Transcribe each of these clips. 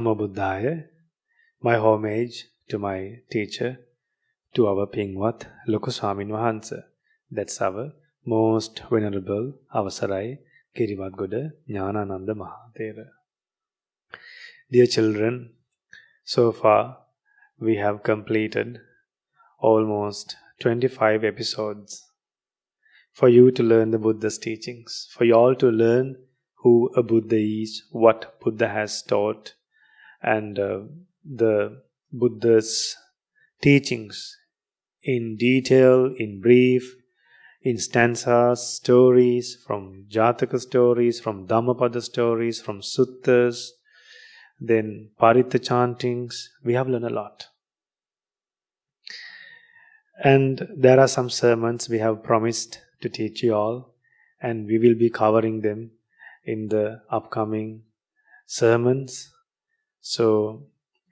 Namo Buddhaya. My homage to my teacher, to our Pingwat Loku Swamin Wahanse. That's our most venerable Avasarai Kiriwatgoda Jnanananda Mahathera. Dear children, so far we have completed almost 25 episodes for you to learn the Buddha's teachings, for you all to learn who a Buddha is, what Buddha has taught, and the Buddha's teachings in detail, in brief, in stanzas, stories, from Jataka stories, from Dhammapada stories, from Suttas, then Parita chantings. We have learned a lot. And there are some sermons we have promised to teach you all, and we will be covering them in the upcoming sermons. So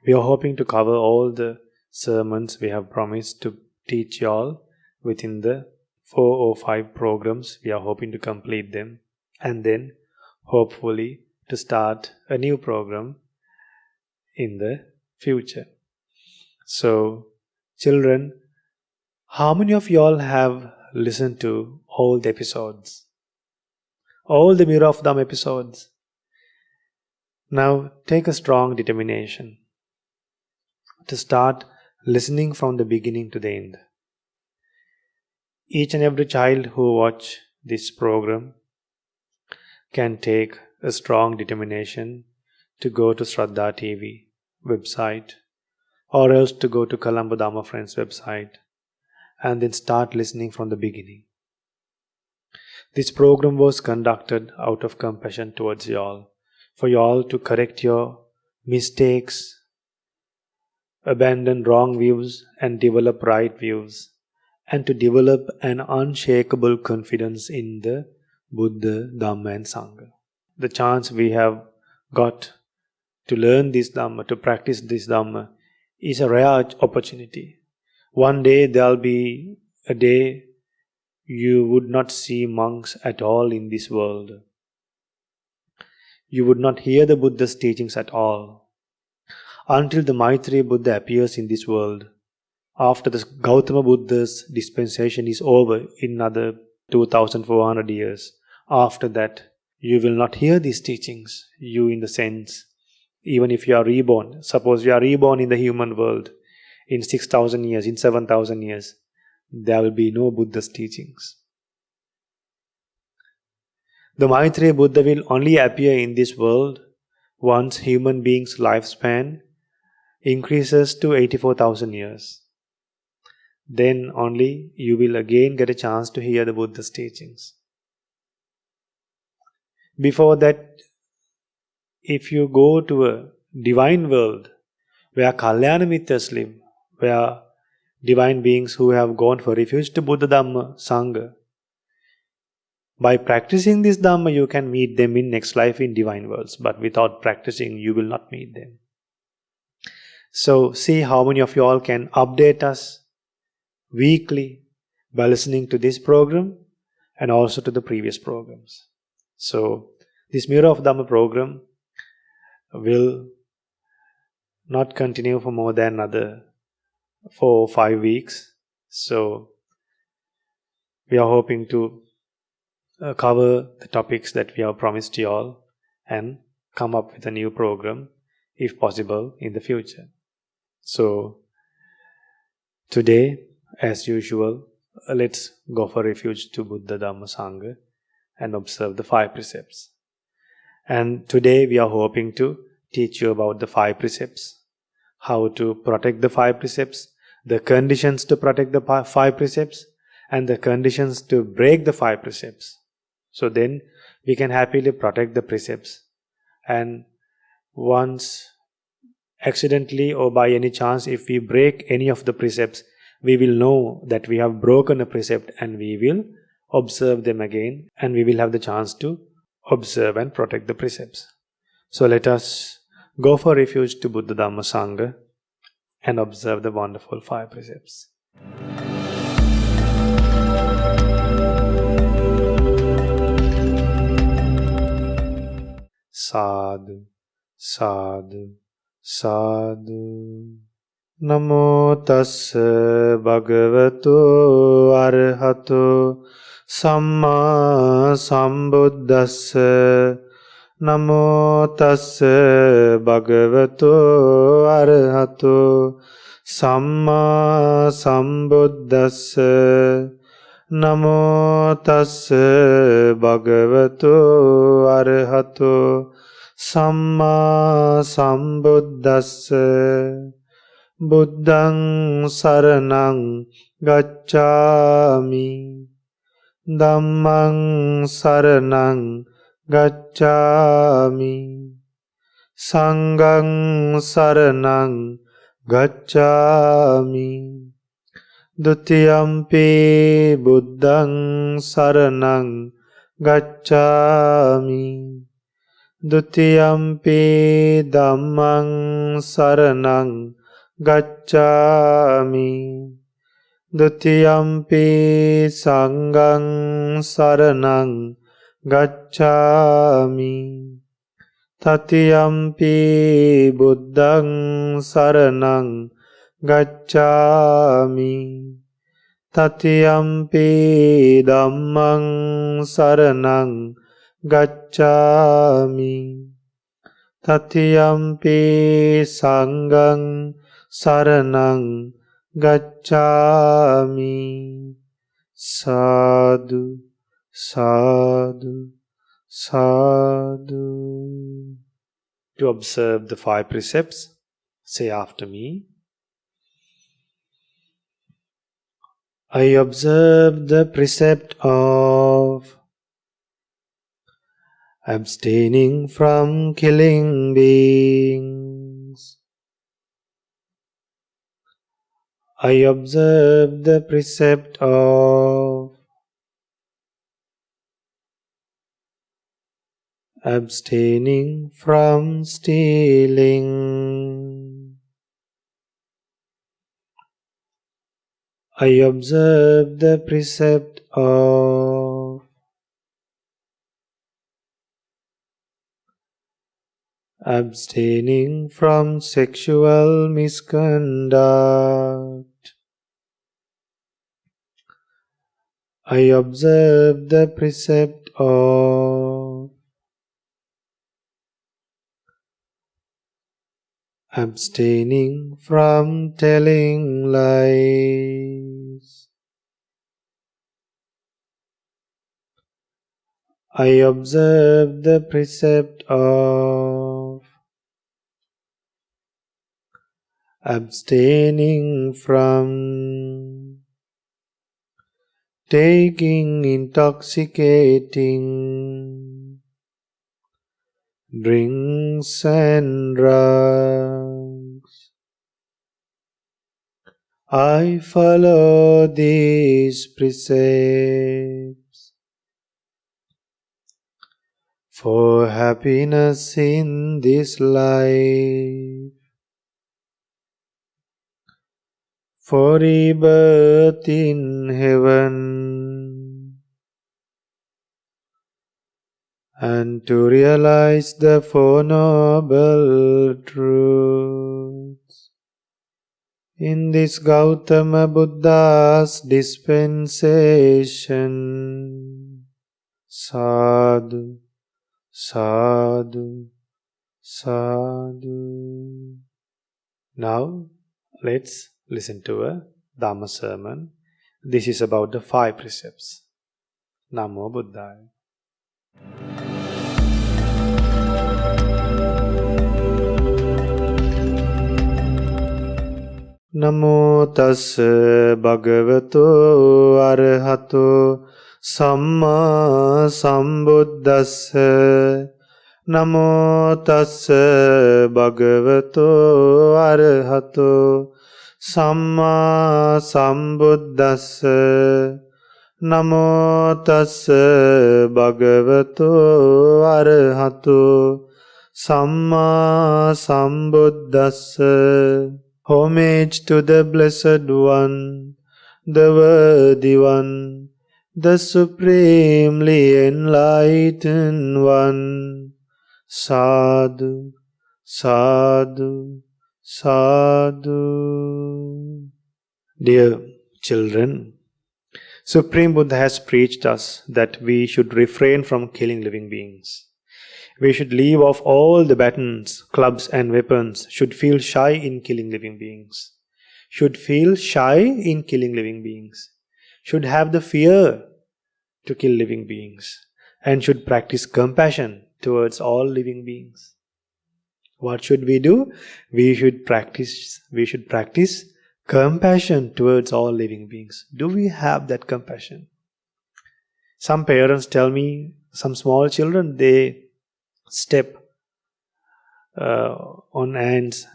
we are hoping to cover all the sermons we have promised to teach you all within the 4 or 5 programs. We are hoping to complete them, and then hopefully to start a new program in the future. So children, how many of you all have listened to all the episodes? All the Mirror of Dhamma episodes? Now take a strong determination to start listening from the beginning to the end. Each and every child who watch this program can take a strong determination to go to Shraddha TV website, or else to go to Colombo Dhamma Friends website, and then start listening from the beginning. This program was conducted out of compassion towards you all, for you all to correct your mistakes, abandon wrong views and develop right views, and to develop an unshakable confidence in the Buddha, Dhamma and Sangha. The chance we have got to learn this Dhamma, to practice this Dhamma, is a rare opportunity. One day there will be a day you would not see monks at all in this world. You would not hear the Buddha's teachings at all. Until the Maitreya Buddha appears in this world, after the Gautama Buddha's dispensation is over in another 2400 years, after that you will not hear these teachings. You, in the sense, even if you are reborn, suppose you are reborn in the human world, in 6,000 years, in 7,000 years, there will be no Buddha's teachings. The Maitreya Buddha will only appear in this world once human beings' lifespan increases to 84,000 years. Then only you will again get a chance to hear the Buddha's teachings. Before that, if you go to a divine world where Kalyana Mitras live, where divine beings who have gone for refuge to Buddha, Dhamma, Sangha, by practicing this Dhamma you can meet them in next life in divine worlds, but without practicing you will not meet them. So see how many of you all can update us weekly by listening to this program and also to the previous programs. So this Mirror of Dhamma program will not continue for more than another 4 or 5 weeks. So we are hoping to cover the topics that we have promised you all and come up with a new program if possible in the future. So today, as usual, let's go for refuge to Buddha, Dhamma, Sangha and observe the 5 precepts. And today we are hoping to teach you about the 5 precepts, how to protect the 5 precepts, the conditions to protect the 5 precepts, and the conditions to break the 5 precepts. So then we can happily protect the precepts. And once accidentally or by any chance, if we break any of the precepts, we will know that we have broken a precept and we will observe them again, and we will have the chance to observe and protect the precepts. So let us go for refuge to Buddha, Dhamma, Sangha and observe the wonderful 5 precepts. Sadhu, sadhu, Sadhu. Namo tassa bhagavato arahato samma sambuddhassa. Namo tassa bhagavato arahato samma sambuddhassa. Namo tassa bhagavato arahato samma sambuddhassa. Buddhaṃ saraṇaṃ gacchāmi. Dhammaṃ saraṇaṃ gacchāmi. Saṅghaṃ saraṇaṃ gacchāmi. Dutiyampi buddhaṃ saraṇaṃ gacchāmi. Dutiyampi dhammaṃ saraṇaṃ gacchāmi. Dutiyampi saṅghaṃ saraṇaṃ gacchāmi. Tatiyampi buddhaṃ saraṇaṃ gacchāmi. Tatiyampi dhammaṃ saraṇaṃ gacchāmi. Tatiyampi saṅghaṃ saraṇaṃ gacchāmi. Sadhu, sadhu, sadhu. To observe the 5 precepts, say after me. I observe the precept of abstaining from killing beings. I observe the precept of abstaining from stealing. I observe the precept of abstaining from sexual misconduct. I observe the precept of abstaining from telling lies. I observe the precept of abstaining from taking intoxicating drinks and drugs. I follow these precepts for happiness in this life, for rebirth in heaven, and to realize the Four Noble Truths in this Gautama Buddha's dispensation. Sadhu, sadhu, sadhu. Now, let's listen to a Dhamma Sermon. This is about the 5 precepts. Namo Buddhaya. Namo tassa bhagavato arahato samma sambuddhassa. Namo tassa bhagavato arahato samma sambuddhassa. Namo tassa bhagavato arahato samma sambuddhassa. Homage to the Blessed One, the Worthy One, the Supremely Enlightened One. Sadhu, sadhu, Sadhu. Dear children, Supreme Buddha has preached us that we should refrain from killing living beings. We should leave off all the batons, clubs and weapons, should feel shy in killing living beings. Should feel shy in killing living beings. Should have the fear to kill living beings. And should practice compassion towards all living beings. What should we do? We should practice compassion towards all living beings. Do we have that compassion? Some parents tell me, some small children, they step on ants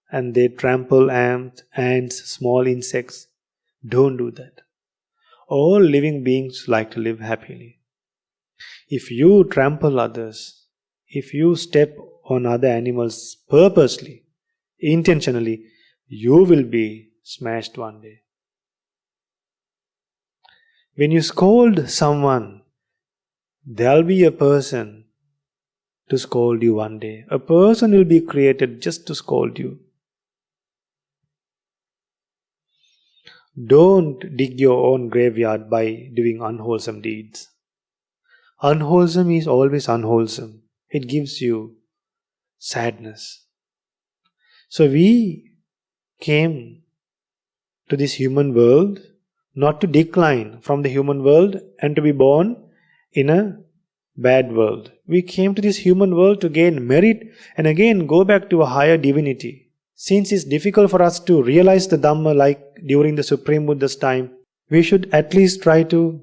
and they trample ants, small insects. Don't do that. All living beings like to live happily. If you trample others, if you step on other animals purposely, intentionally, you will be smashed one day. When you scold someone, there'll be a person to scold you one day. A person will be created just to scold you. Don't dig your own graveyard by doing unwholesome deeds. Unwholesome is always unwholesome. It gives you sadness. So we came to this human world not to decline from the human world and to be born in a bad world. We came to this human world to gain merit and again go back to a higher divinity. Since it's difficult for us to realize the Dhamma like during the Supreme Buddha's time, we should at least try to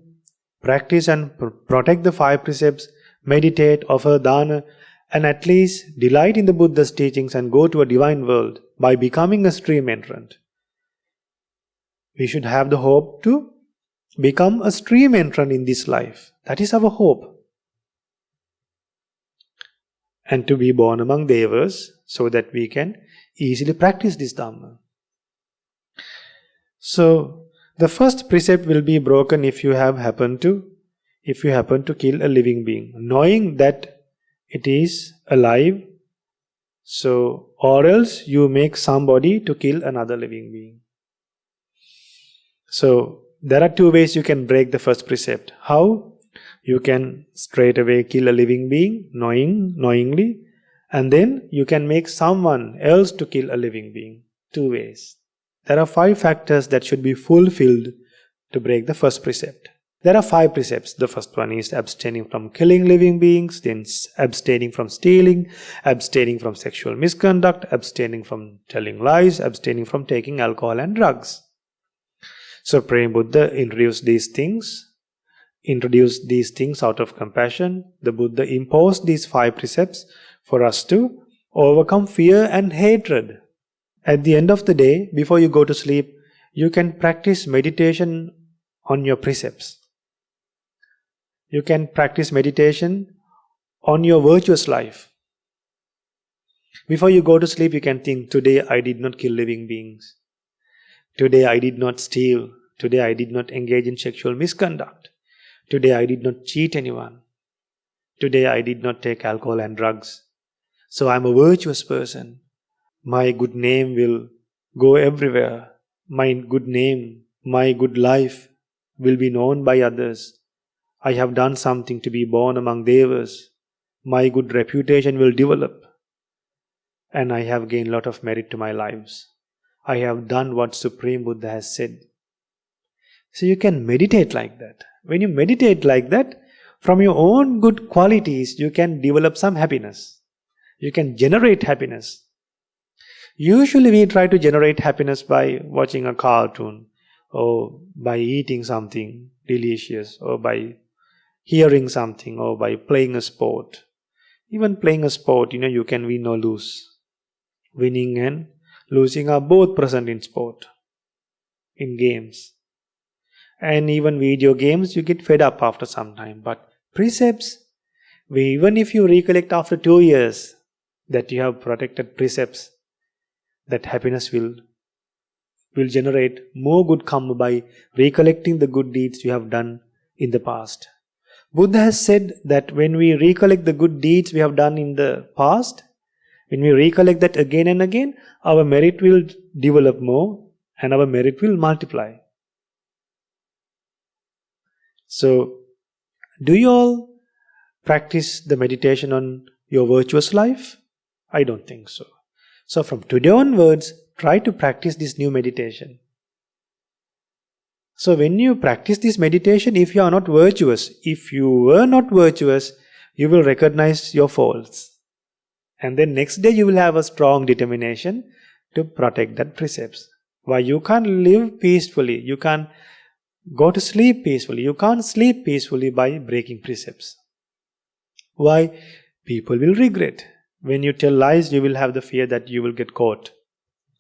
practice and protect the 5 precepts, meditate, offer dana, and at least delight in the Buddha's teachings and go to a divine world by becoming a stream entrant. We should have the hope to become a stream entrant in this life. That is our hope. And to be born among Devas so that we can easily practice this Dhamma. So, the first precept will be broken if you happen to kill a living being, knowing that it is alive. So, or else you make somebody to kill another living being. So, there are 2 ways you can break the first precept. How? You can straight away kill a living being, knowingly, and then you can make someone else to kill a living being. 2 ways. There are 5 factors that should be fulfilled to break the first precept. There are 5 precepts. The first one is abstaining from killing living beings, then abstaining from stealing, abstaining from sexual misconduct, abstaining from telling lies, abstaining from taking alcohol and drugs. Supreme Buddha introduced these things out of compassion. The Buddha imposed these 5 precepts for us to overcome fear and hatred. At the end of the day, before you go to sleep, you can practice meditation on your precepts. You can practice meditation on your virtuous life. Before you go to sleep, you can think, today I did not kill living beings. Today I did not steal. Today I did not engage in sexual misconduct. Today I did not cheat anyone. Today I did not take alcohol and drugs. So I am a virtuous person. My good name will go everywhere. My good name, my good life will be known by others. I have done something to be born among Devas. My good reputation will develop. And I have gained a lot of merit to my lives. I have done what Supreme Buddha has said. So you can meditate like that. When you meditate like that, from your own good qualities, you can develop some happiness. You can generate happiness. Usually we try to generate happiness by watching a cartoon, or by eating something delicious, or by hearing something, or by playing a sport. Even playing a sport, you can win or lose. Winning and losing are both present in sport, in games. And even video games, you get fed up after some time. But precepts, even if you recollect after 2 years that you have protected precepts, that happiness will generate more good karma by recollecting the good deeds you have done in the past. Buddha has said that when we recollect the good deeds we have done in the past, When we recollect that again and again, our merit will develop more and our merit will multiply. So, do you all practice the meditation on your virtuous life? I don't think so. So from today onwards, try to practice this new meditation. So when you practice this meditation, if you are not virtuous, if you were not virtuous, you will recognize your faults. And then next day you will have a strong determination to protect that precepts. Why? You can't live peacefully, you can't go to sleep peacefully, you can't sleep peacefully by breaking precepts. Why? People will regret. When you tell lies, you will have the fear that you will get caught.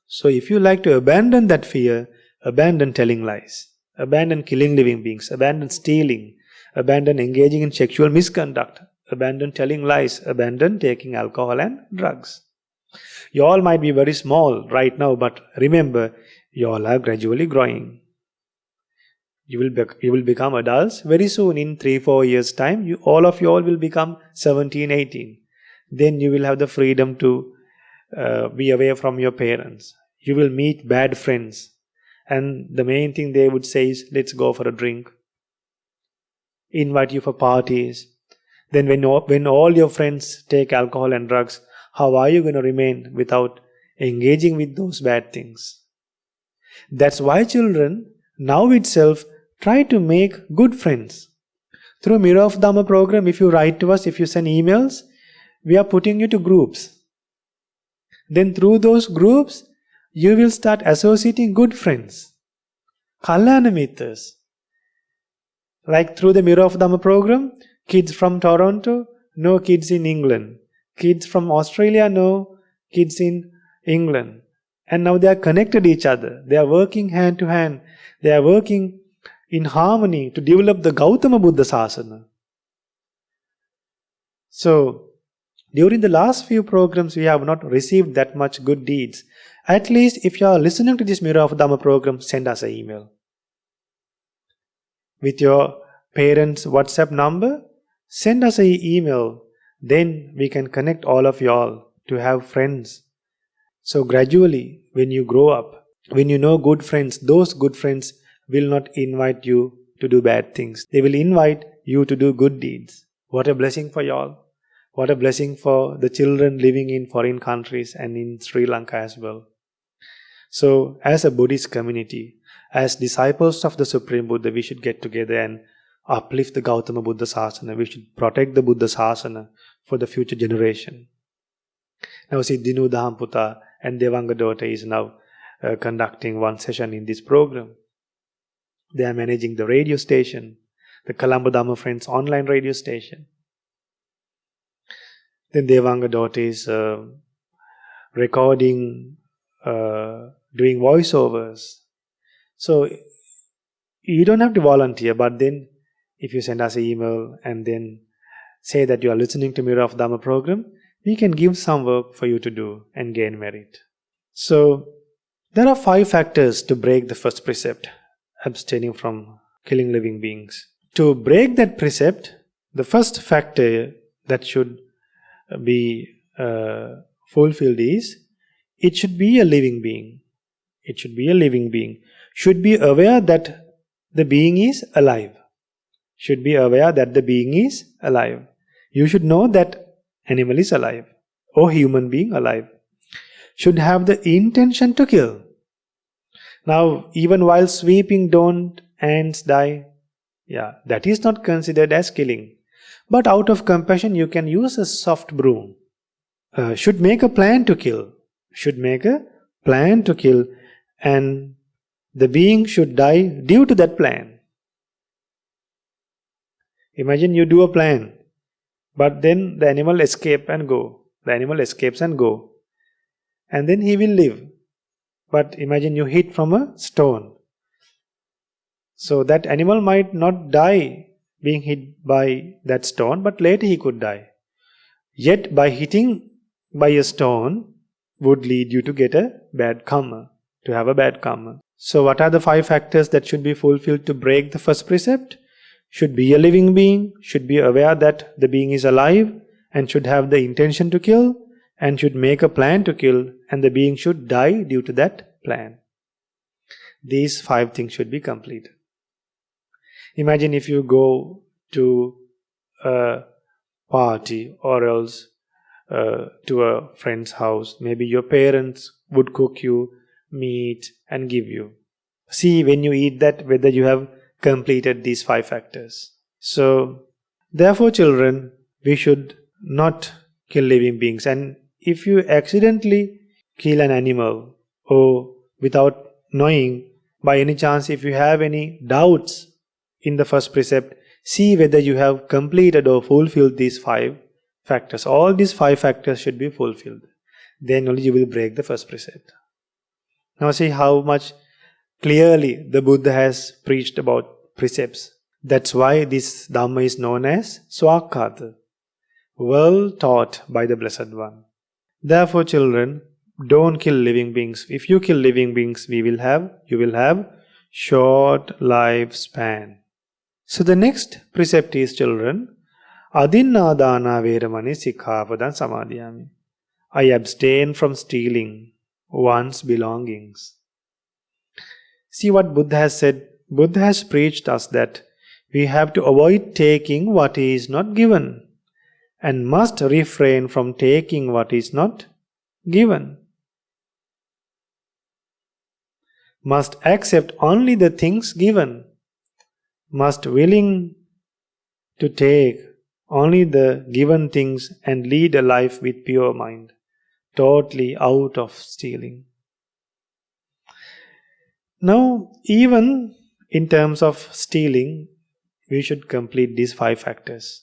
So if you like to abandon that fear, abandon telling lies, abandon killing living beings, abandon stealing, abandon engaging in sexual misconduct, abandon telling lies, abandon taking alcohol and drugs. You all might be very small right now, but remember, you all are gradually growing. You will become adults very soon. In 3-4 years time, all of you all will become 17, 18. Then you will have the freedom to be away from your parents. You will meet bad friends, and the main thing they would say is, let's go for a drink, invite you for parties. Then when all your friends take alcohol and drugs, how are you going to remain without engaging with those bad things? That's why children, now itself, try to make good friends. Through Mirror of Dhamma program, if you write to us, if you send emails, we are putting you to groups. Then through those groups, you will start associating good friends, Kalyana Mittas. Like through the Mirror of Dhamma program, kids from Toronto know kids in England. Kids from Australia know kids in England. And now they are connected to each other. They are working hand to hand. They are working in harmony to develop the Gautama Buddha Sasana. So, during the last few programs, we have not received that much good deeds. At least if you are listening to this Mirror of Dhamma program, send us an email. With your parents' WhatsApp number, send us an email. Then we can connect all of you all to have friends. So gradually, when you grow up, when you know good friends, those good friends will not invite you to do bad things. They will invite you to do good deeds. What a blessing for you all. What a blessing for the children living in foreign countries and in Sri Lanka as well. So, as a Buddhist community, as disciples of the Supreme Buddha, we should get together and uplift the Gautama Buddha Sasana. We should protect the Buddha Sasana for the future generation. Now see, Dinu Dhammputa and Devanga daughter is now conducting one session in this program. They are managing the radio station, the Colombo Dhamma Friends online radio station. Then Devanga daughter is recording, doing voiceovers. So you don't have to volunteer, but then if you send us an email and then say that you are listening to Mirror of Dhamma program, we can give some work for you to do and gain merit. So there are 5 factors to break the first precept, abstaining from killing living beings. To break that precept, the first factor that should be fulfilled is, it should be a living being. It should be a living being. Should be aware that the being is alive. Should be aware that the being is alive. You should know that animal is alive or human being alive. Should have the intention to kill. Now, even while sweeping, don't ants die? Yeah, that is not considered as killing. But out of compassion, you can use a soft broom. Should make a plan to kill. Should make a plan to kill, and the being should die due to that plan. Imagine you do a plan, but then the animal escapes and go. The animal escapes and go. And then he will live. But imagine you hit from a stone. So that animal might not die being hit by that stone, but later he could die. Yet by hitting by a stone would lead you to get a bad karma, to have a bad karma. So what are the 5 factors that should be fulfilled to break the first precept? Should be a living being, should be aware that the being is alive, and should have the intention to kill, and should make a plan to kill, and the being should die due to that plan. These 5 things should be completed. Imagine if you go to a party or else to a friend's house. Maybe your parents would cook you meat and give you. See when you eat that whether you have completed these 5 factors. So, therefore children, we should not kill living beings. And if you accidentally kill an animal or without knowing, by any chance if you have any doubts in the first precept, see whether you have completed or fulfilled these 5 factors. All these 5 factors should be fulfilled. Then only you will break the first precept. Now see how much clearly the Buddha has preached about precepts. That's why this Dhamma is known as Swakkata, well taught by the Blessed One. Therefore children, don't kill living beings. If you kill living beings, you will have short lifespan. So the next precept is children, Adinna dana veramani sikkhapadan samadhiyami. I abstain from stealing one's belongings. See what Buddha has said. Buddha has preached us that we have to avoid taking what is not given and must refrain from taking what is not given. Must accept only the things given. Must willing to take only the given things and lead a life with pure mind, totally out of stealing. Now, even in terms of stealing, we should complete these 5 factors.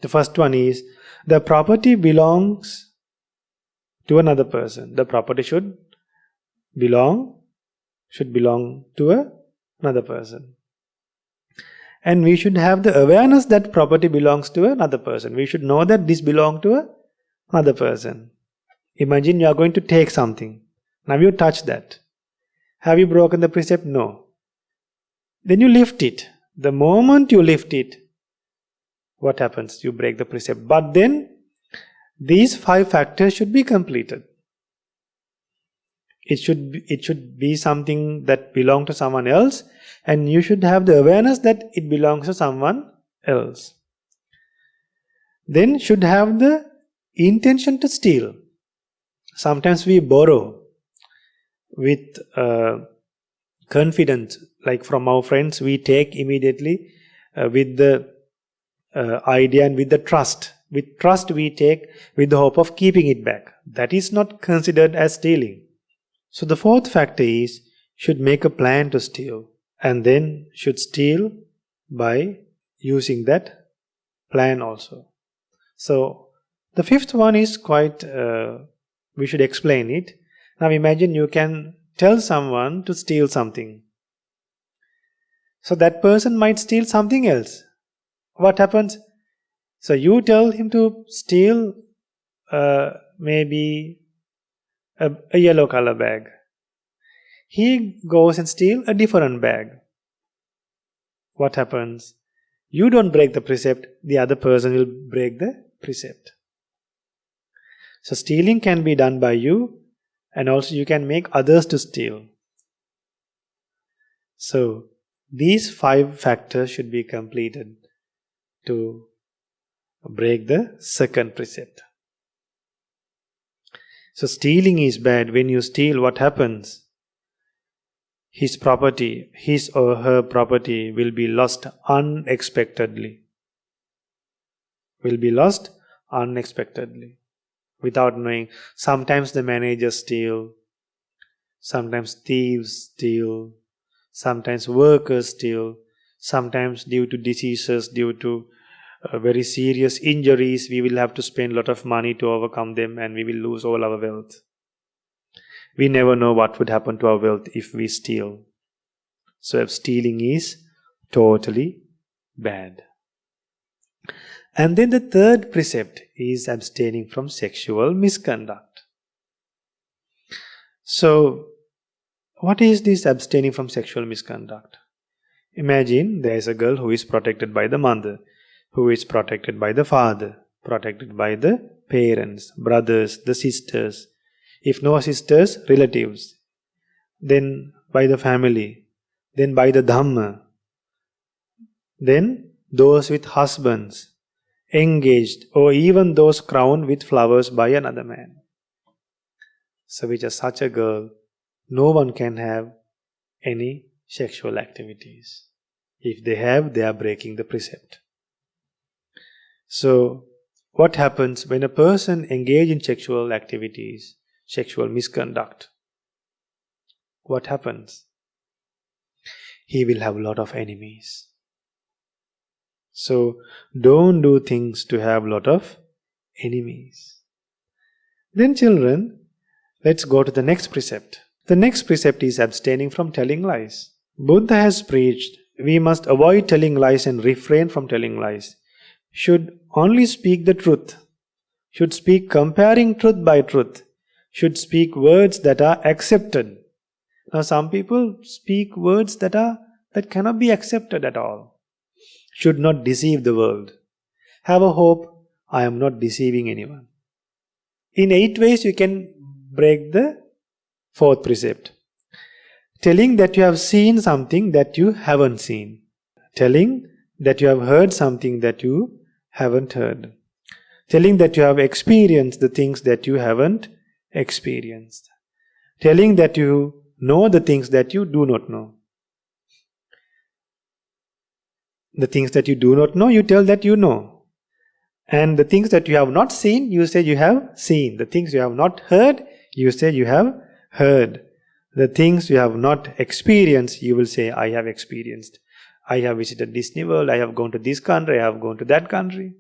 The first one is, the property belongs to another person. The property should belong to another person. And we should have the awareness that property belongs to another person. We should know that this belongs to another person. Imagine you are going to take something. Now you touch that. Have you broken the precept? No. Then you lift it. The moment you lift it, what happens? You break the precept. But then, these 5 factors should be completed. It should be something that belongs to someone else, and you should have the awareness that it belongs to someone else. Then should have the intention to steal. Sometimes we borrow with confidence, like from our friends, we take immediately with the idea and with the trust. With trust we take with the hope of keeping it back. That is not considered as stealing. So the 4th factor is, should make a plan to steal, and then should steal by using that plan also. So the 5th one is quite, we should explain it. Now imagine you can tell someone to steal something. So that person might steal something else. What happens? So you tell him to steal maybe a yellow color bag. He goes and steals a different bag. What happens? You don't break the precept, the other person will break the precept. So stealing can be done by you, and also you can make others to steal. So these 5 factors should be completed to break the 2nd precept. So stealing is bad. When you steal, what happens? His property, his or her property will be lost unexpectedly. Will be lost unexpectedly. Without knowing. Sometimes the managers steal. Sometimes thieves steal. Sometimes workers steal. Sometimes due to diseases, due to very serious injuries, we will have to spend a lot of money to overcome them, and we will lose all our wealth. We never know what would happen to our wealth if we steal. So stealing is totally bad. And then the 3rd precept is abstaining from sexual misconduct. So what is this abstaining from sexual misconduct? Imagine there is a girl who is protected by the mother, who is protected by the father, protected by the parents, brothers, the sisters. If no sisters, relatives. Then by the family. Then by the Dhamma. Then those with husbands, engaged, or even those crowned with flowers by another man. So with such a girl, no one can have any sexual activities. If they have, they are breaking the precept. So, what happens when a person engages in sexual activities, sexual misconduct? What happens? He will have a lot of enemies. So, don't do things to have a lot of enemies. Then children, let's go to the next precept. The next precept is abstaining from telling lies. Buddha has preached, we must avoid telling lies and refrain from telling lies. Should only speak the truth. Should speak comparing truth by truth. Should speak words that are accepted. Now some people speak words that cannot be accepted at all. Should not deceive the world. Have a hope, I am not deceiving anyone. In 8 ways you can break the 4th precept. Telling that you have seen something that you haven't seen. Telling that you have heard something that you haven't heard. Telling that you have experienced the things that you haven't experienced. Telling that you know the things that you do not know. The things that you do not know, you tell that you know. And the things that you have not seen, you say you have seen. The things you have not heard, you say you have heard. The things you have not experienced, you will say, I have experienced. I have visited Disney World, I have gone to this country, I have gone to that country.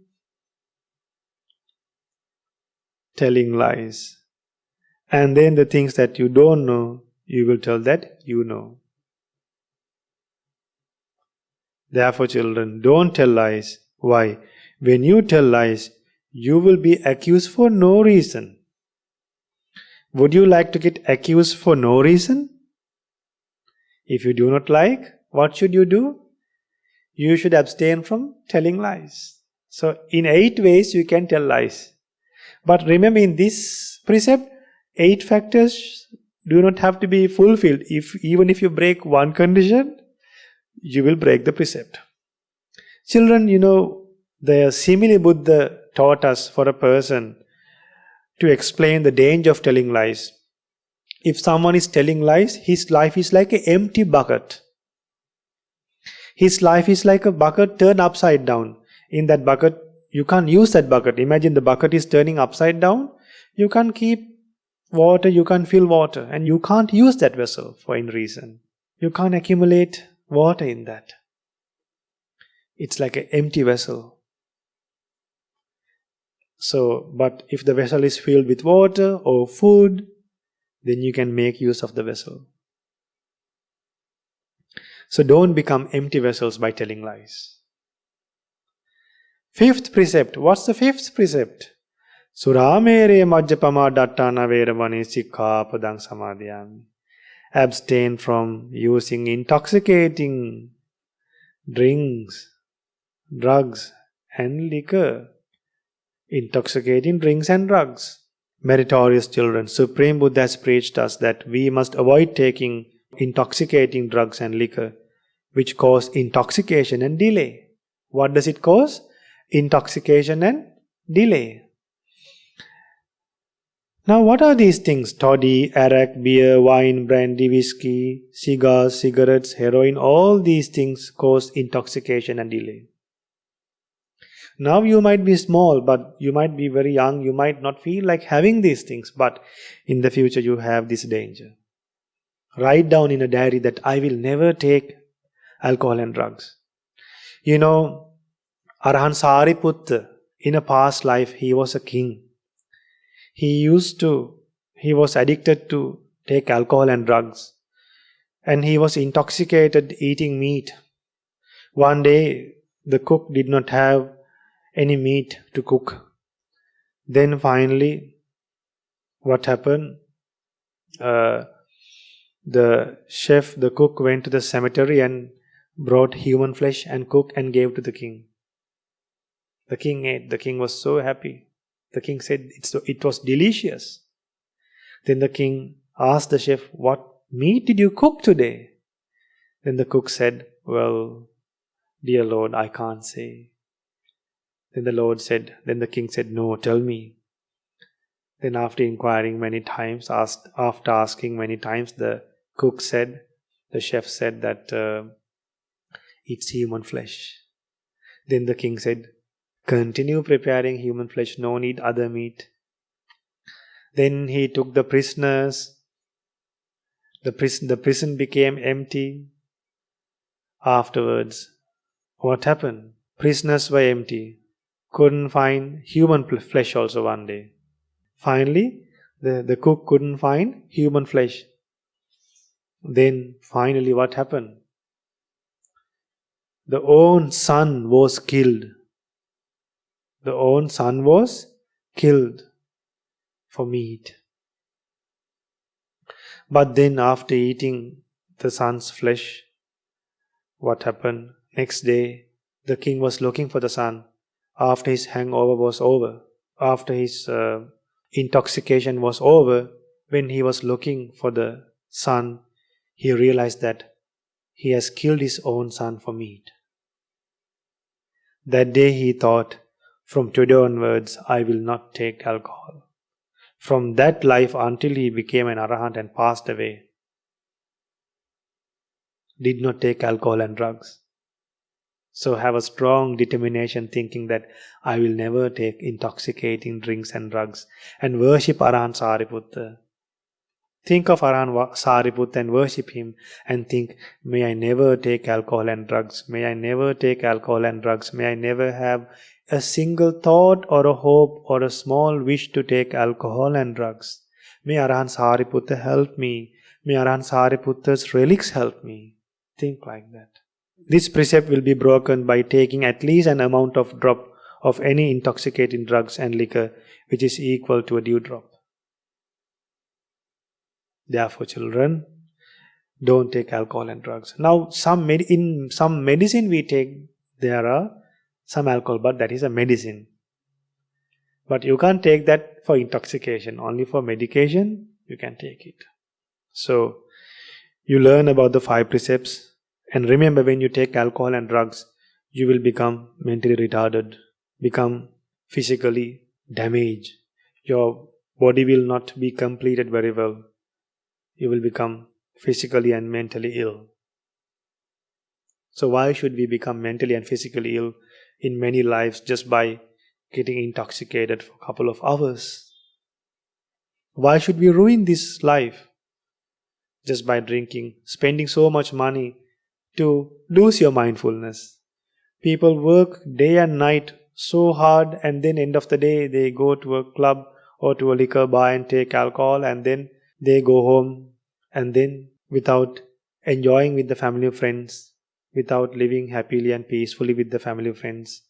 Telling lies. And then the things that you don't know, you will tell that you know. Therefore, children, don't tell lies. Why? When you tell lies, you will be accused for no reason. Would you like to get accused for no reason? If you do not like, what should you do? You should abstain from telling lies. So, in 8 ways you can tell lies. But remember, in this precept, 8 factors do not have to be fulfilled. Even if you break one condition, you will break the precept. Children, the simile Buddha taught us for a person to explain the danger of telling lies. If someone is telling lies, his life is like an empty bucket. His life is like a bucket turned upside down. In that bucket, you can't use that bucket. Imagine the bucket is turning upside down. You can't keep water, you can't fill water, and you can't use that vessel for any reason. You can't accumulate water in that. It's like an empty vessel. So, but if the vessel is filled with water or food, then you can make use of the vessel. So don't become empty vessels by telling lies. 5th precept. What's the 5th precept? Suramere majjapama dattana veramani sikkhapadang samadhiyami. Abstain from using intoxicating drinks, drugs and liquor. Intoxicating drinks and drugs. Meritorious children, Supreme Buddha has preached us that we must avoid taking intoxicating drugs and liquor, which cause intoxication and delay. What does it cause? Intoxication and delay. Now what are these things? Toddy, arak, beer, wine, brandy, whiskey, cigars, cigarettes, heroin, all these things cause intoxication and delay. Now you might be small, but you might be very young, you might not feel like having these things, but in the future you have this danger. Write down in a diary that I will never take alcohol and drugs. Arahant Sariputta, in a past life, he was a king. He was addicted to take alcohol and drugs. And he was intoxicated eating meat. One day, the cook did not have any meat to cook. Then finally, what happened? The cook went to the cemetery and brought human flesh and cooked and gave to the king. The king ate. The king was so happy. The king said it was delicious. Then the king asked the chef, "What meat did you cook today?" Then the cook said, "Well, dear Lord, I can't say." Then the king said, "No, tell me." Then after inquiring many times, after asking many times, the chef said that it's human flesh. Then the king said, "Continue preparing human flesh, no need other meat." Then he took the prisoners. The prison became empty. Afterwards, what happened? Prisoners were empty. Couldn't find human flesh also one day. Finally, the cook couldn't find human flesh. Then finally what happened? The own son was killed. The own son was killed for meat. But then after eating the son's flesh, what happened? Next day, the king was looking for the son. After his hangover was over, after his intoxication was over, when he was looking for the son, he realized that he has killed his own son for meat. That day he thought, from today onwards, I will not take alcohol. From that life until he became an arahant and passed away, did not take alcohol and drugs. So have a strong determination thinking that I will never take intoxicating drinks and drugs, and worship Arahant Sariputta. Think of Arahant Sariputta and worship him and think, may I never take alcohol and drugs, may I never take alcohol and drugs, may I never have a single thought or a hope or a small wish to take alcohol and drugs. May Arahant Sariputta help me, may Arahant Sariputta's relics help me. Think like that. This precept will be broken by taking at least an amount of drop of any intoxicating drugs and liquor which is equal to a dewdrop. Therefore, children, don't take alcohol and drugs. Now, in some medicine we take, there are some alcohol, but that is a medicine. But you can't take that for intoxication. Only for medication, you can take it. So, you learn about the 5 precepts. And remember, when you take alcohol and drugs, you will become mentally retarded, become physically damaged. Your body will not be completed very well. You will become physically and mentally ill. So why should we become mentally and physically ill in many lives just by getting intoxicated for a couple of hours? Why should we ruin this life just by drinking, spending so much money to lose your mindfulness? People work day and night so hard, and then end of the day they go to a club or to a liquor bar and take alcohol, and then they go home, and then without enjoying with the family of friends, without living happily and peacefully with the family of friends,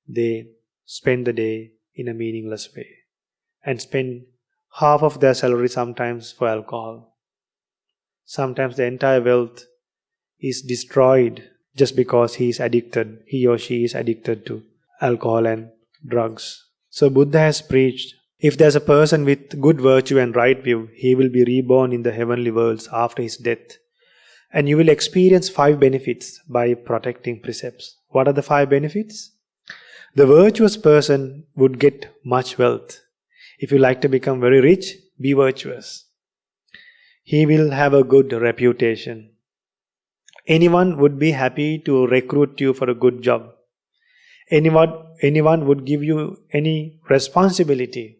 they spend the day in a meaningless way and spend half of their salary sometimes for alcohol. Sometimes the entire wealth is destroyed just because he or she is addicted to alcohol and drugs. So Buddha has preached, if there's a person with good virtue and right view, he will be reborn in the heavenly worlds after his death. And you will experience 5 benefits by protecting precepts. What are the 5 benefits? The virtuous person would get much wealth. If you like to become very rich, be virtuous. He will have a good reputation. Anyone would be happy to recruit you for a good job. Anyone would give you any responsibility.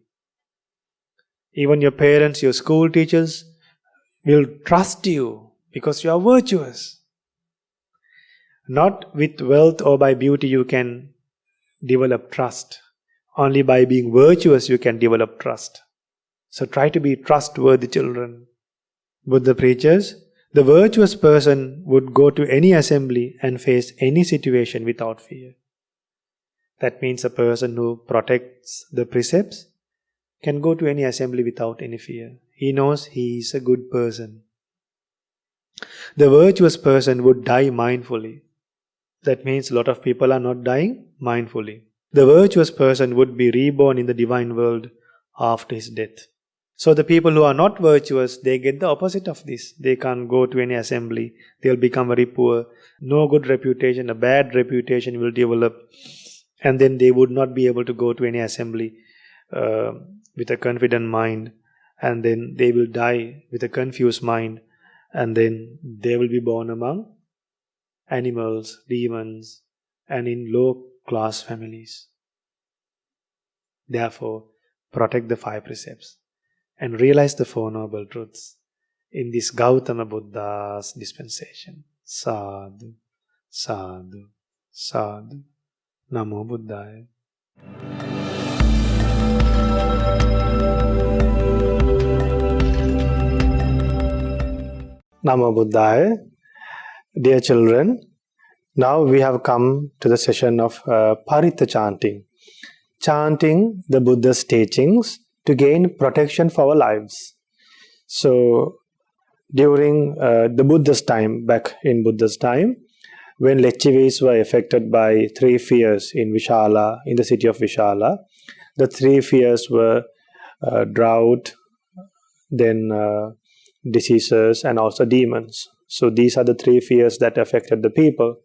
Even your parents, your school teachers will trust you because you are virtuous. Not with wealth or by beauty you can develop trust. Only by being virtuous you can develop trust. So try to be trustworthy children. Buddha preaches, the virtuous person would go to any assembly and face any situation without fear. That means a person who protects the precepts can go to any assembly without any fear. He knows he is a good person. The virtuous person would die mindfully. That means a lot of people are not dying mindfully. the virtuous person would be reborn in the divine world after his death. So the people who are not virtuous, they get the opposite of this. They can't go to any assembly. They'll become very poor. No good reputation, a bad reputation will develop. And then they would not be able to go to any assembly with a confident mind. And then they will die with a confused mind. And then they will be born among animals, demons, and in low-class families. Therefore, protect the 5 precepts and realize the 4 noble truths in this Gautama Buddha's dispensation. Sadhu, sadhu, sadhu. Namo Buddhaya. Namo Buddhaya. Dear children, now we have come to the session of Pirith chanting. Chanting the Buddha's teachings to gain protection for our lives. So, during the Buddha's time, back in Buddha's time, when Lechivis were affected by 3 fears in Vishala, in the city of Vishala, the 3 fears were drought, then diseases, and also demons. So these are the 3 fears that affected the people.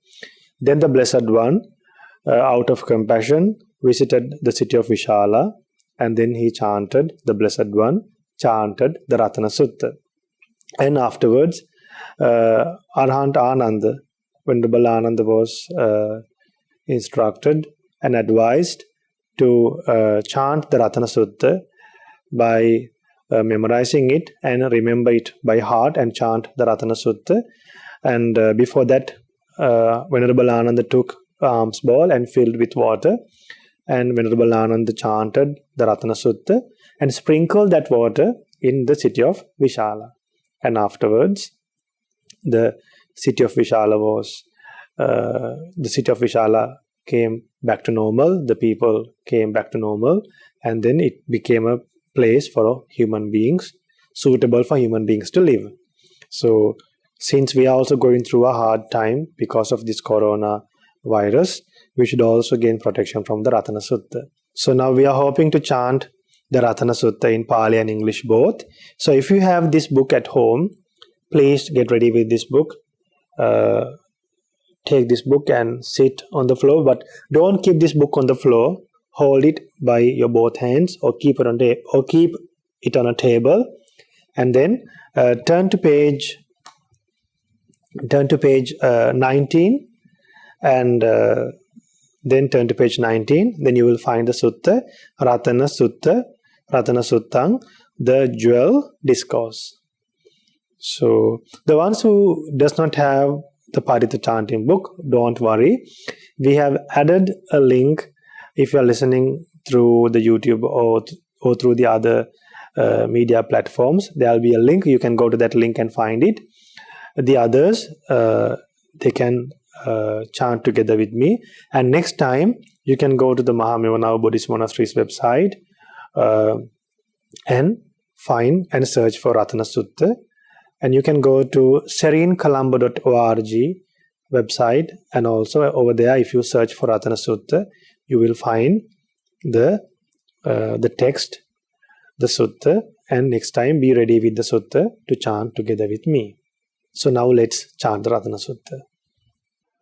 Then the Blessed One, out of compassion, visited the city of Vishala, and then he chanted, the Blessed One chanted the Ratana Sutta. And afterwards, Arhant Ananda, Venerable Ananda was instructed and advised to chant the Ratana Sutta by memorizing it and remember it by heart and chant the Ratana Sutta. And before that, Venerable Ananda took alms bowl and filled with water, and Venerable Ananda chanted the Ratana Sutta and sprinkled that water in the city of Vishala. And afterwards, the city of Vishala came back to normal, the people came back to normal, and then it became a place for human beings, suitable for human beings to live. So, since we are also going through a hard time because of this corona virus, we should also gain protection from the Ratana Sutta. So now we are hoping to chant the Ratana Sutta in Pali and English both. So if you have this book at home, please get ready with this book. Take this book and sit on the floor, but don't keep this book on the floor. Hold it by your both hands, or keep it on a table, and then turn to page 19, and then turn to page 19. Then you will find the Sutta, Ratana Suttang, the Jewel Discourse. So the ones who does not have the Pirith chanting book, don't worry. We have added a link. If you are listening through the YouTube or through the other media platforms, there will be a link. You can go to that link and find it. The others, they can chant together with me. And next time, you can go to the Mahamevanawa Buddhist Monastery's website and find and search for Ratana Sutta. And you can go to serenecolombo.org website, and also over there, if you search for Ratana Sutta, you will find the text, the Sutta, and next time be ready with the Sutta to chant together with me. So now let's chant the Ratana Sutta.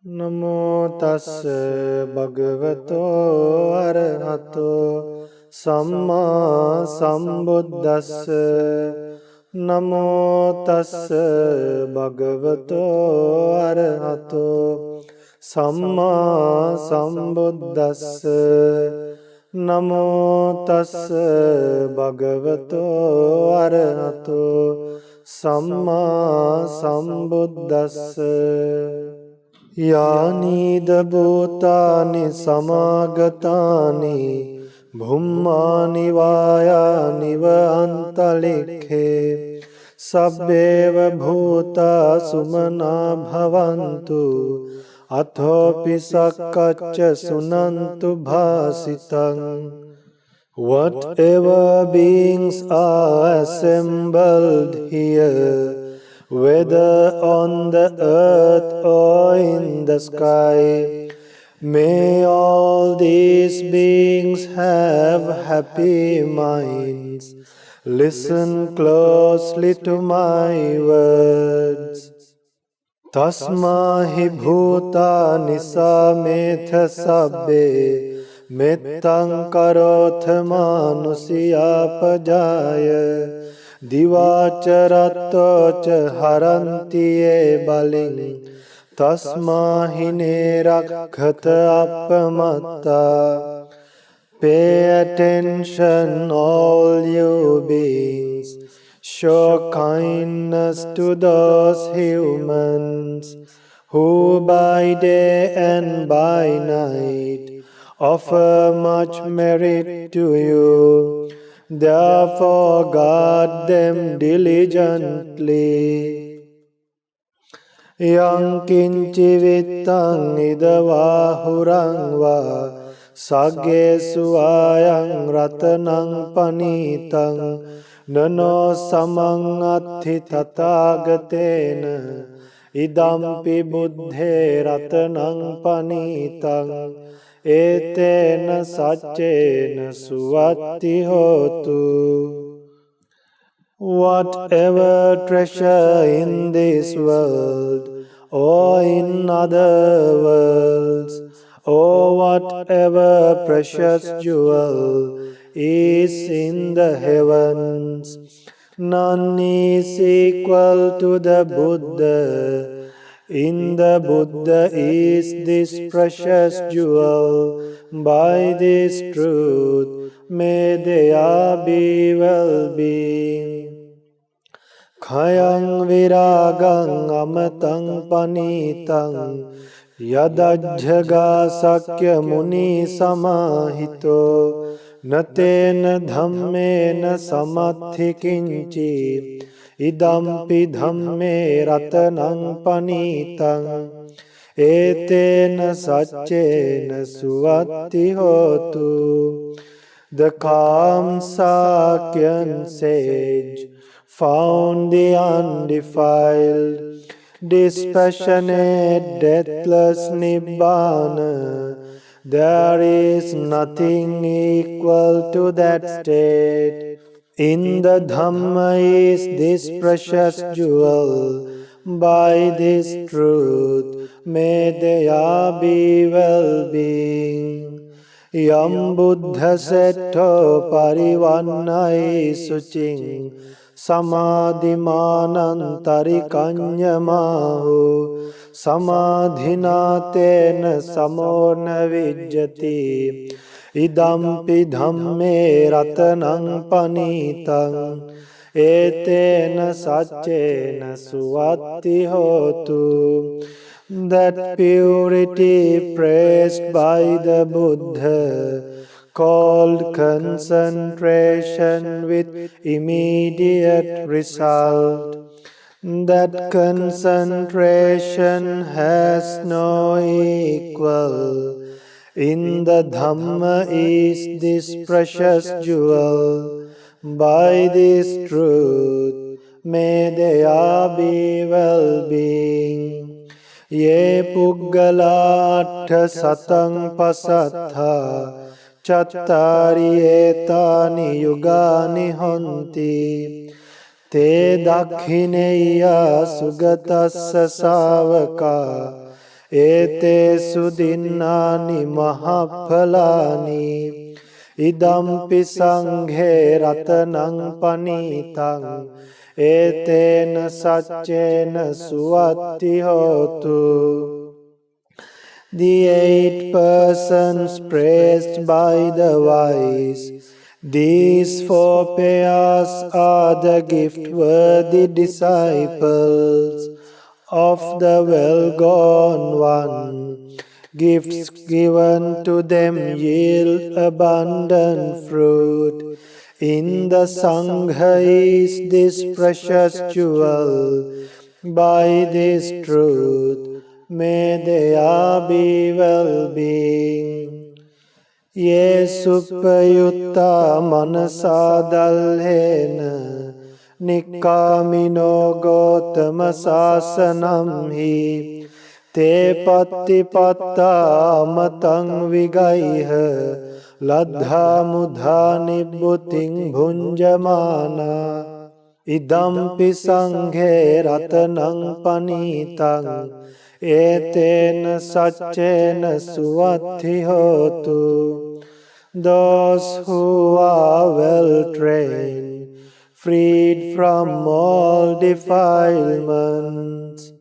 Namo tassa bhagavato arahato samma sambuddhassa. Namo tassa bhagavato arahato samma sambuddhassa. Namo tassa bhagavato arahato samma sambuddhassa. Yanida bhutani samagatani bhummani vayani va antalikhe sabbeva bhuta sumana bhavantu athopi sakkacca sunantu bhasitang. Whatever beings are assembled here, whether on the earth or in the sky, May all these beings have happy minds. Listen closely to my words. Tasma hi bhutani sametha sabbe mettam karotha manusiya pajaya divacharatto cha haranti ye baling tasma hi nerakhata appamatta. Pay attention, all you beings. Show kindness to those humans who by day and by night offer much merit to you. Therefore guard them diligently. Yang kinci vittang idava hurang va Saggesu ayang ratanang panitang Nano samang athi tathagatena Idampi buddhe ratanang panitang Etena saccena suvatti hotu. Whatever treasure in this world or in other worlds, or whatever precious jewel is in the heavens, none is equal to the Buddha. In the Buddha is this precious jewel. By this truth, may there be well-being. Khayang viragang amatang panitang yadajjaga sakya muni samahito natena dhammena samathi kinchi idampi dhamme ratanang panitang etena saccena suvatti hotu. The calm Sakyan sage found the undefiled, dispassionate, deathless Nibbana. There is nothing equal to that state. In the Dhamma is this precious jewel. By this truth, may there be well-being. Yam Buddha setto parivannai sucing samadhimanantari kanyamahu samadhinatena samona vijjati idampi dhamme ratanang panitang etena saccena suvatti hotu. That purity praised by the Buddha, called concentration with immediate result. That concentration has no equal. In the Dhamma is this precious jewel. By this truth, may there be well-being. Ye puggala atha satang pasattha chattari etani yugani honti te dakhineya sugatassa savaka ete sudinnani mahaphalani idampi sanghe ratanang panitang etena saccena suvatti hotu. The 8 persons praised by the wise, these 4 pairs are the gift-worthy disciples of the well-gone one. Gifts given to them yield abundant fruit. In the Sangha is this precious jewel. By this truth, may there be well-being. Ye suppayutta manasa dalhena nikkamino gotama sasanam hi te pattipatta amatang vigaiha laddha mudha nibbuting bhunjamana idampi sanghe ratanang panitang etena saccena suvathi hotu. Those who are well trained, freed from all defilements,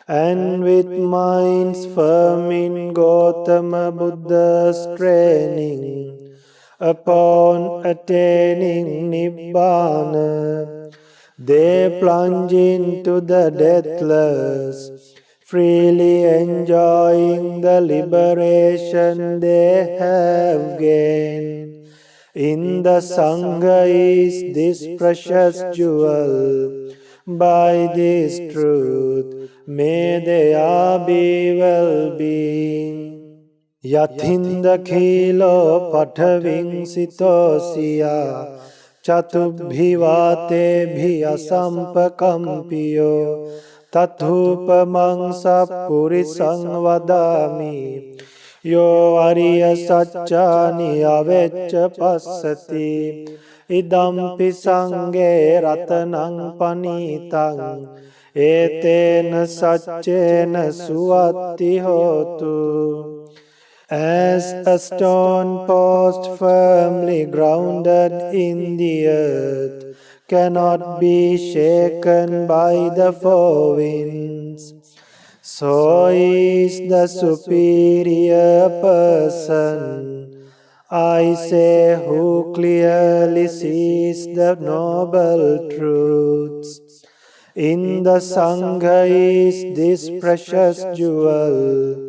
and with minds firm in Gautama Buddha's training, upon attaining Nibbana, they plunge into the deathless, freely enjoying the liberation they have gained. In the Sangha is this precious jewel. By this truth, may there be well-being. Yathinda khilo pathaving sitosiya chatubhivate bhiya sampakampiyo tathupamang sappurisang vadami yo ariya saccani avecca passati idampi sanghe ratanang panitang etena saccena suvatti hotu. As a stone post firmly grounded in the earth cannot be shaken by the four winds, so is the superior person, I say, who clearly sees the noble truths. In the Sangha is this precious jewel.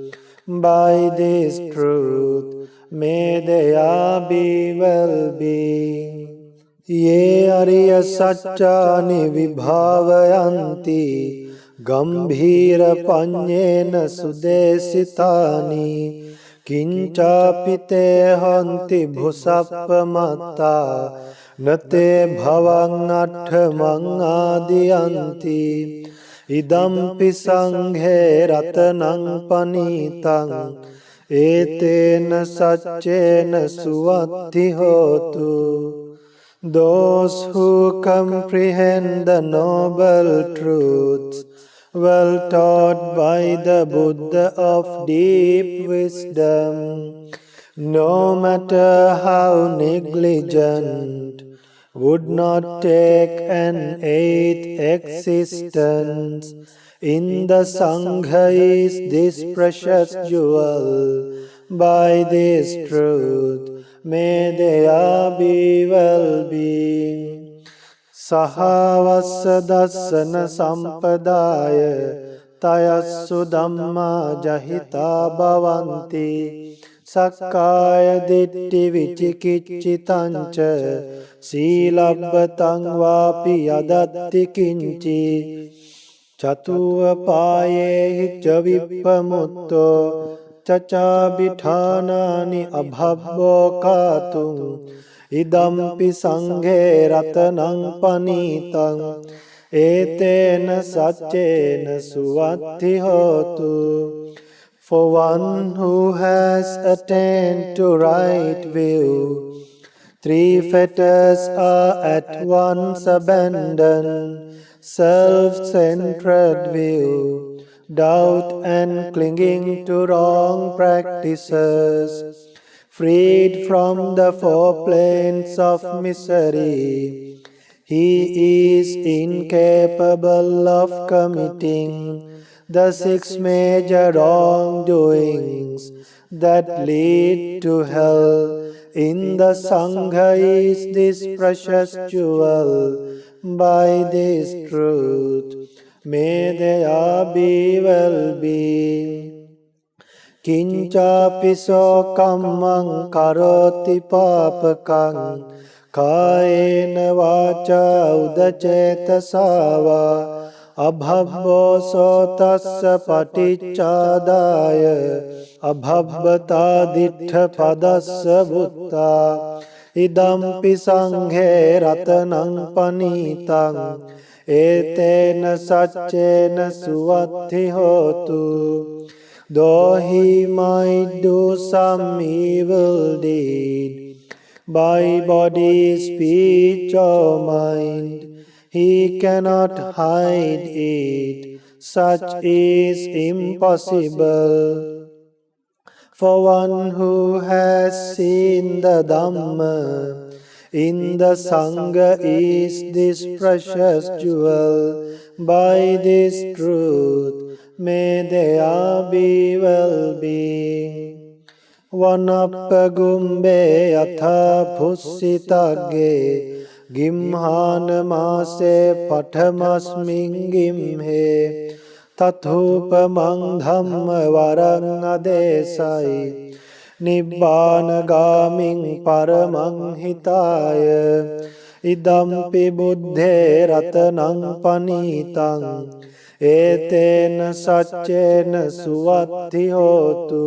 By this truth, may there be well-being. Ye ariya saccani vibhavayanti gambhira panyena sudesitani kinchapite hanti bhusappamatta nate bhavang atthamang adiyanti idampi sanghe ratanang panitang etena saccena suvatti hotu. Those who comprehend the noble truths, well taught by the Buddha of deep wisdom, no matter how negligent, would not take an eighth existence. In the Sangha is this precious jewel. By this truth, may there be well-being. Sahavassa dassana sampadaya tayassu dhamma jahita bhavanti sakkaya ditti vicikiccitanca sīlabbataṃ vāpi yadatti kinci chatuvapayehi ca vippamutto cacabithānāni abhabbo kātum idampi sanghe ratanaṃ panītaṃ etena saccena suvatti hotu. For one who has attained to right view, three fetters are at once abandoned: self-centered view, doubt and clinging to wrong practices, freed from the four planes of misery. He is incapable of committing the six major wrongdoings that lead to hell. In the Sangha is this precious jewel. By this truth, may there be well-being. Kincapiso kammang karoti papakang kāyena vācā udacētasāvā abhabbo sotassa paticcādāya abhabbatā diṭṭha padassa buttā idampi sanghe ratanaṃ panītaṃ etena saccena suvathi hotu. Though he might do some evil deed, by body, speech or mind, he cannot hide it. Such is impossible. For one who has seen the Dhamma in the Sangha is this precious jewel. By this truth may there be well-being. Vanapagumbe atha pussitagge gimhana mase pathamasmin gimhe tathupamang dhamma varang adesai nibbana gaming paramang hitaya idampi buddhe ratanang panitang etena saccena suvathi hotu.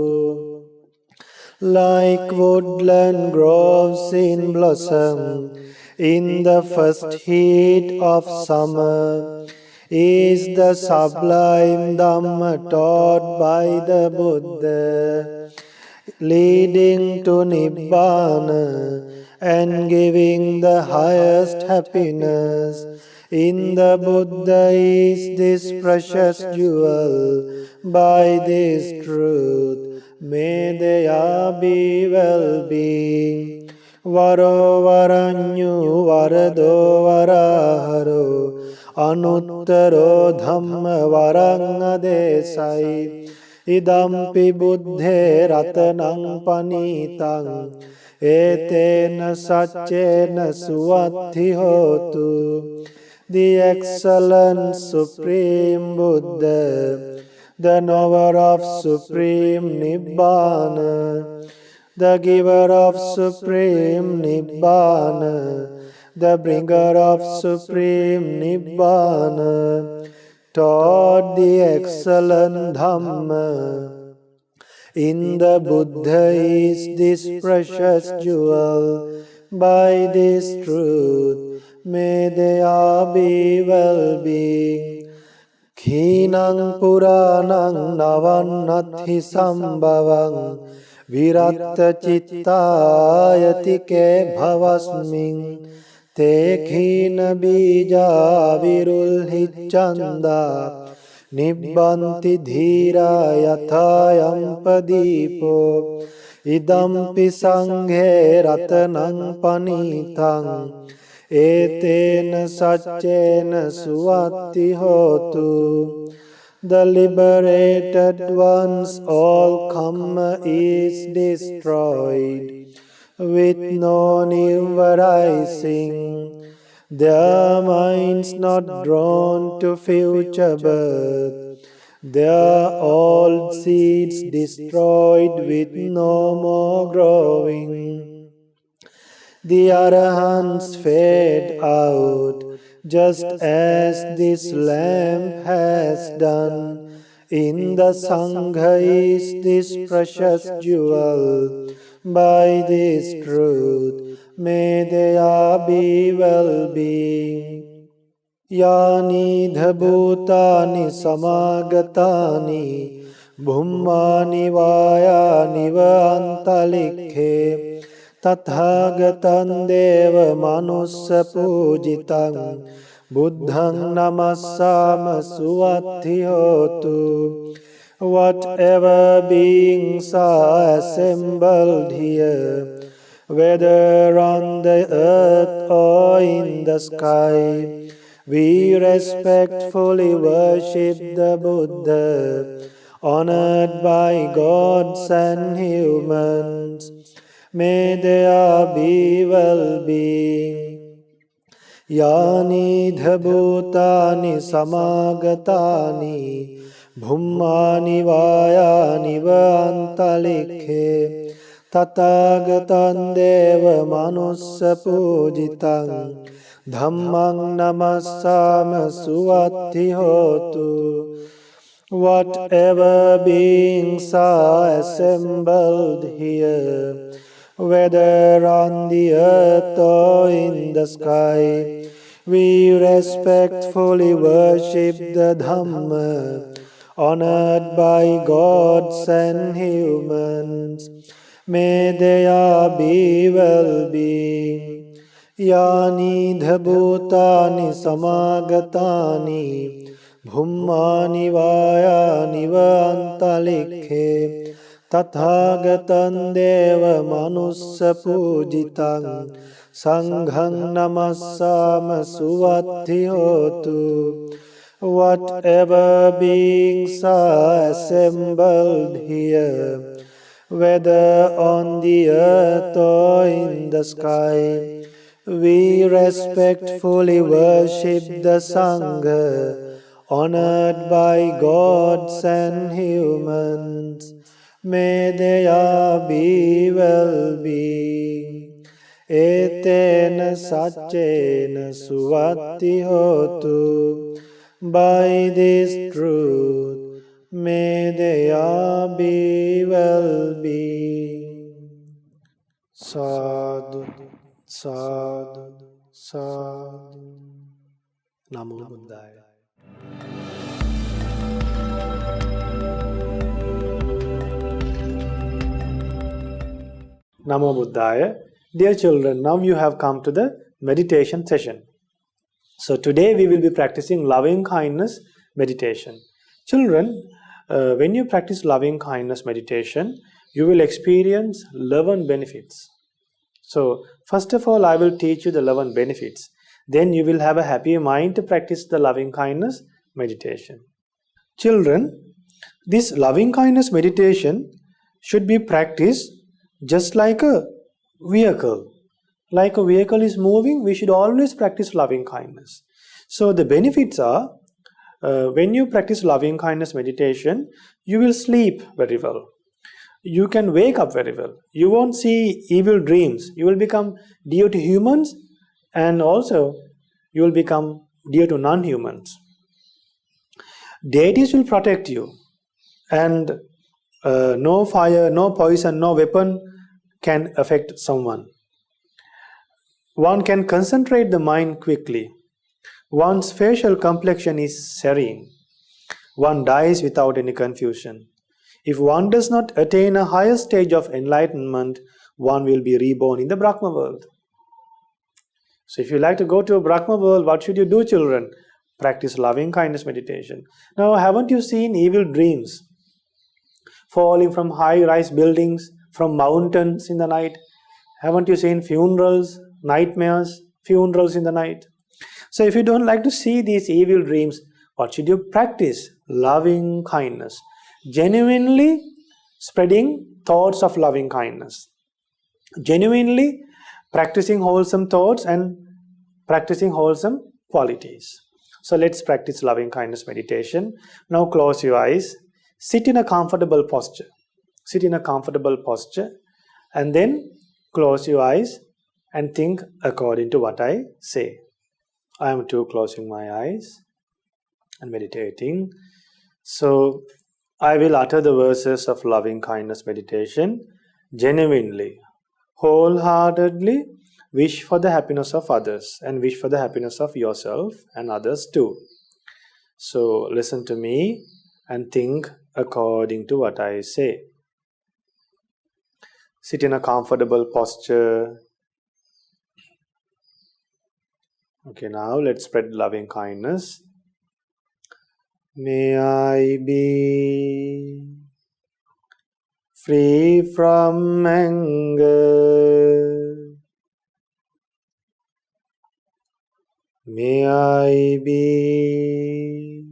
Like woodland groves in blossom in the first heat of summer is the sublime Dhamma taught by the Buddha, leading to Nibbana and giving the highest happiness. In the Buddha is this precious jewel. By this truth may there be well-being. Varo varanyu varado varaharo anuttaro dhamma varang adesai idampi buddhe ratanang panitang etena saccena suvathi hotu. The excellent Supreme Buddha, the knower of Supreme Nibbana, the giver of Supreme Nibbana, the bringer of Supreme Nibbana, taught the excellent Dhamma. In the Buddha is this precious jewel. By this truth may there be well-being. Khinang puranang navannathi sambhavang viratta cittayatike bhavasmin te khina bija virulhichanda nibbanti dhira yathayam padipo idampi sanghe ratanang panitang etena saccena suvathi hotu. The liberated ones all karma is destroyed with no new arising, their minds not drawn to future birth, their old seeds destroyed with no more growing. The Arahants fade out, just as this lamp has done. In the Sangha is this precious jewel. By this truth may there be well-being. Yani dhabhutani samagatani bhummani vayani va antalikhe tathagatan deva manussa pujitam buddhang namassama suvathi hotu. Whatever beings are assembled here, whether on the earth or in the sky, we respectfully worship the Buddha, honored by gods and humans. May there be well-being. Yani dhabhutani samagatani bhummani vayani va antalikhe tathagatan deva manussa pujitam dhammang namassama suvathi hotu. Whatever beings are assembled here, whether on the earth or in the sky, We respectfully worship the Dhamma, honored by gods and humans. May their be well-being. Yani dhabhutani samagatani bhummani vayani vantalikhe tathagatan deva manussa pujitam sangham namassama suvatthi hotu. Whatever beings are assembled here, whether on the earth or in the sky, we respectfully worship the Sangha, honored by gods and humans. May their be well-being. Etena saccena suvatti hotu. By this truth, may their be well-being. Sadhu, sadhu, sadhu. Namo Buddhaya. Namo Buddhaya. Dear children, now you have come to the meditation session. So today we will be practicing loving kindness meditation. Children, when you practice loving kindness meditation, you will experience 11 benefits. So first of all, I will teach you the 11 benefits. Then you will have a happy mind to practice the loving kindness meditation. Children, this loving kindness meditation should be practiced just like a vehicle. Like a vehicle is moving, we should always practice loving kindness. So the benefits are, when you practice loving kindness meditation, you will sleep very well. You can wake up very well. You won't see evil dreams. You will become dear to humans, and also you will become dear to non-humans. Deities will protect you, and no fire, no poison, no weapon can affect someone. One can concentrate the mind quickly. One's facial complexion is serene. One dies without any confusion. If one does not attain a higher stage of enlightenment, one will be reborn in the Brahma world. So if you like to go to a Brahma world, what should you do, children? Practice loving kindness meditation. Now, haven't you seen evil dreams? Falling from high-rise buildings, from mountains in the night? Haven't you seen funerals, nightmares, funerals in the night? So if you don't like to see these evil dreams, what should you practice? Loving kindness. Genuinely spreading thoughts of loving kindness. Genuinely practicing wholesome thoughts and practicing wholesome qualities. So let's practice loving kindness meditation. Now close your eyes. Sit in a comfortable posture. Sit in a comfortable posture and then close your eyes and think according to what I say. I am too closing my eyes and meditating. So I will utter the verses of loving kindness meditation genuinely, wholeheartedly. Wish for the happiness of others and wish for the happiness of yourself and others too. So listen to me and think according to what I say. Sit in a comfortable posture. Okay, now let's spread loving kindness. May I be free from anger. May I be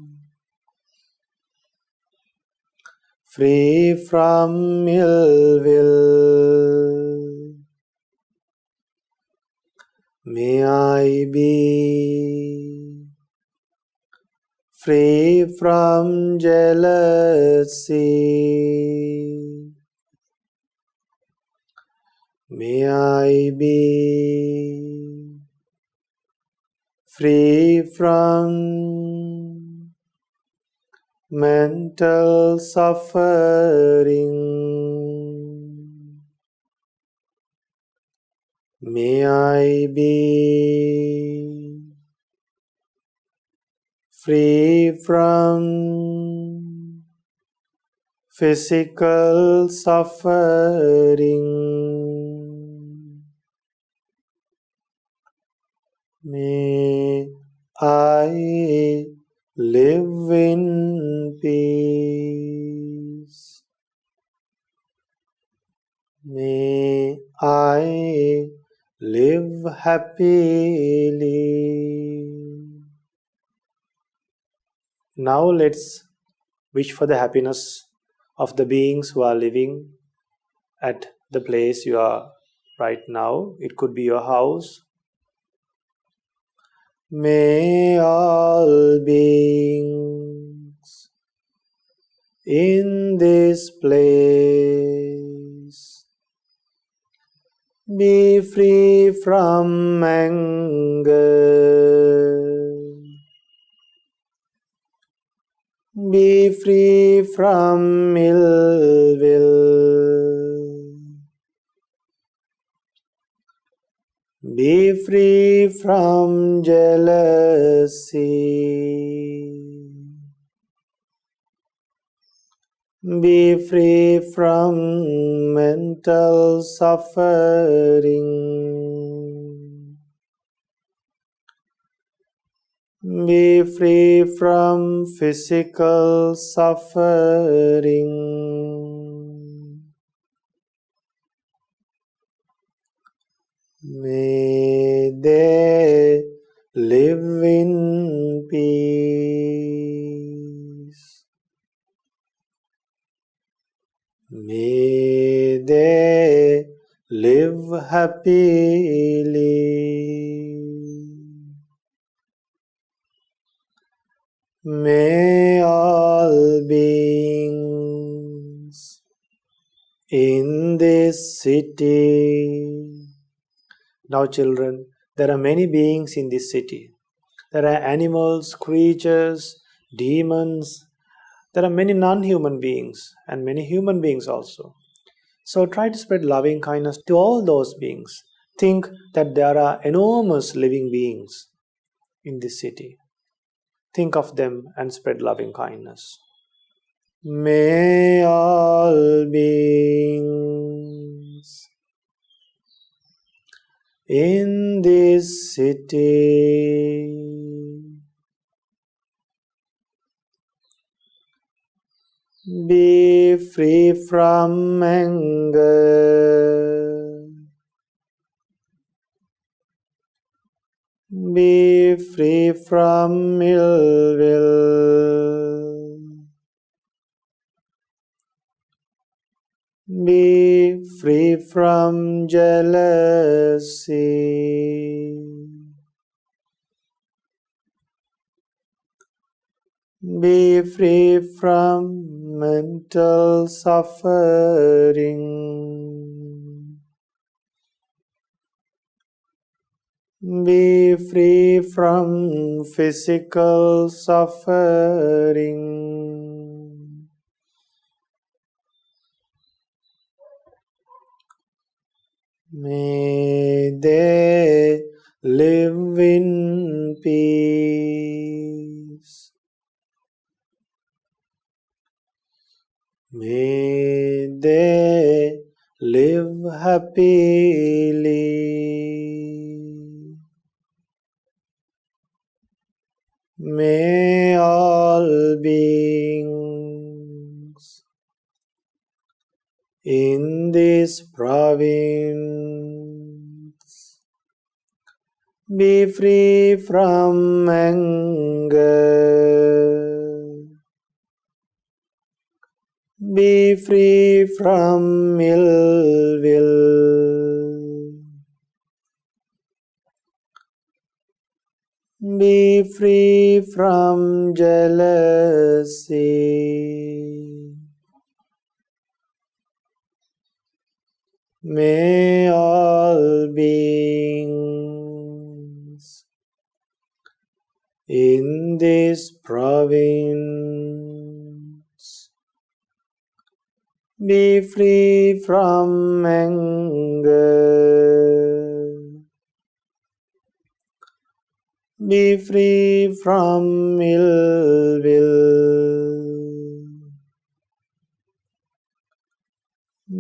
free from ill will. May I be free from jealousy. May I be free from mental suffering. May I be free from physical suffering. May I live in peace. May I live happily. Now let's wish for the happiness of the beings who are living at the place you are right now. It could be your house. May all beings in this place be free from anger, be free from ill will, be free from jealousy, be free from mental suffering, be free from physical suffering. May they live in peace. May they live happily. May all beings in this city. Now, children, there are many beings in this city. There are animals, creatures, demons. There are many non-human beings and many human beings also. So try to spread loving kindness to all those beings. Think that there are enormous living beings in this city. Think of them and spread loving kindness. May all beings in this city be free from anger, be free from ill will, be free from jealousy, be free from mental suffering, be free from physical suffering. May they live in peace. May they live happily. May all beings in this province be free from anger, be free from ill will, be free from jealousy. May all beings in this province be free from anger, Be free from ill will.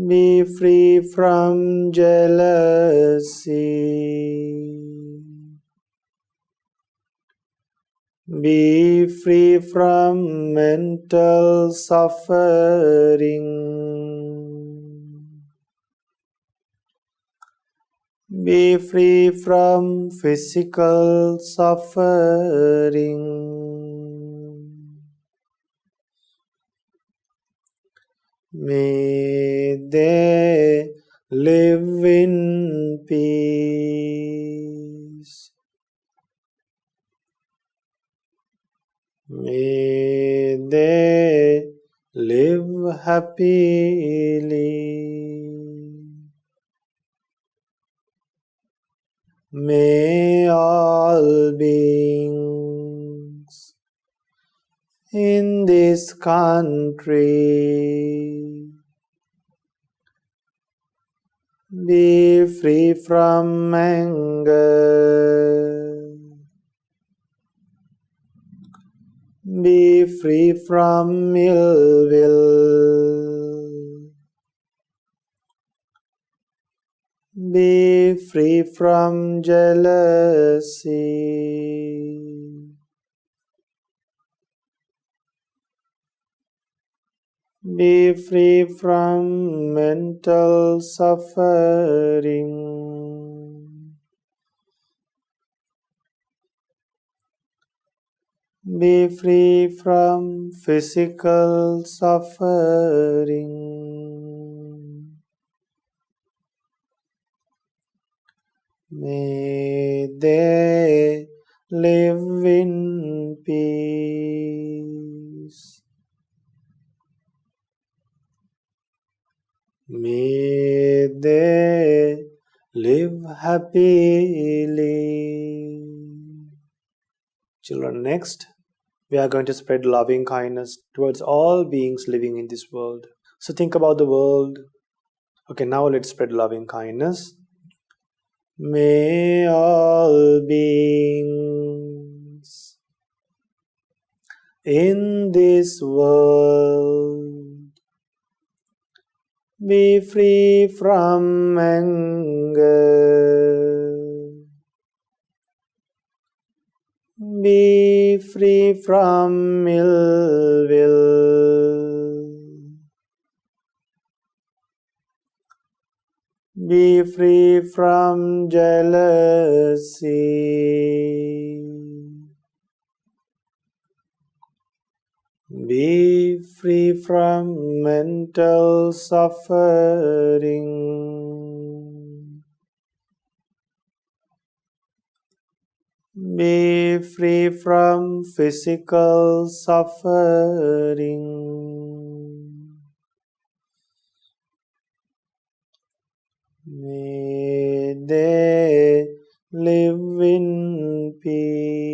Be free from jealousy. Be free from mental suffering. Be free from physical suffering. May they live in peace. May they live happily. May all beings in this country be free from anger. Be free from ill will. Be free from jealousy. Be free from mental suffering. Be free from physical suffering. May they live in peace. May they live happily. Children, next, we are going to spread loving kindness towards all beings living in this world. So think about the world. Okay, now let's spread loving kindness. May all beings in this world be free from anger. Be free from ill will. Be free from jealousy. Be free from mental suffering. Be free from physical suffering. May they live in peace.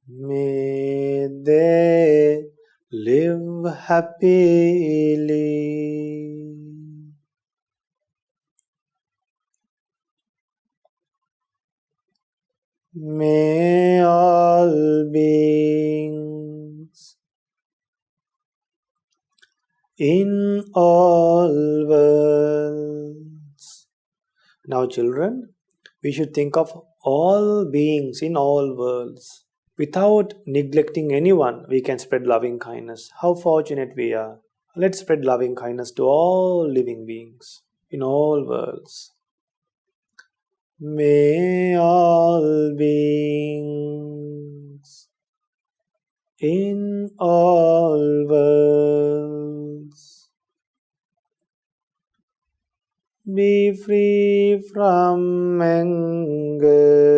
May they live happily. May all beings in all worlds. Now, children, we should think of all beings in all worlds. Without neglecting anyone, we can spread loving kindness. How fortunate we are. Let's spread loving kindness to all living beings in all worlds. May all beings in all worlds be free from anger.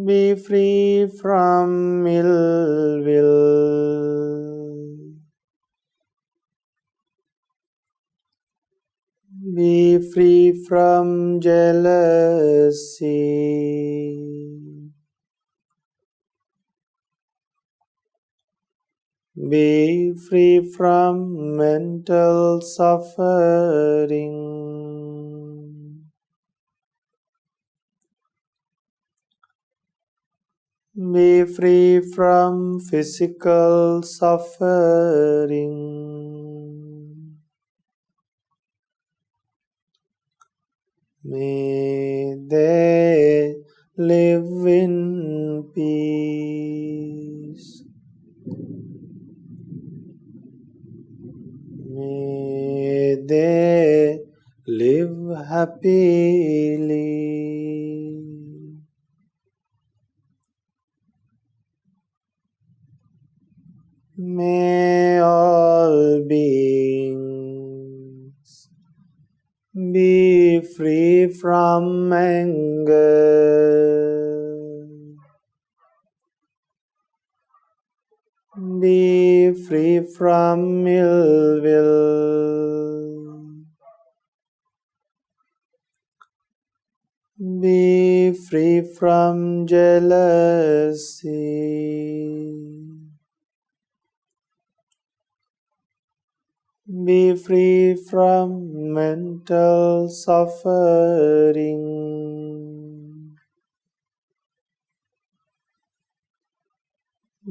Be free from ill will. Be free from jealousy. Be free from mental suffering. Be free from physical suffering. May they live in peace. May they live happily. May all beings be free from anger. Be free from ill will. Be free from jealousy. Be free from mental suffering.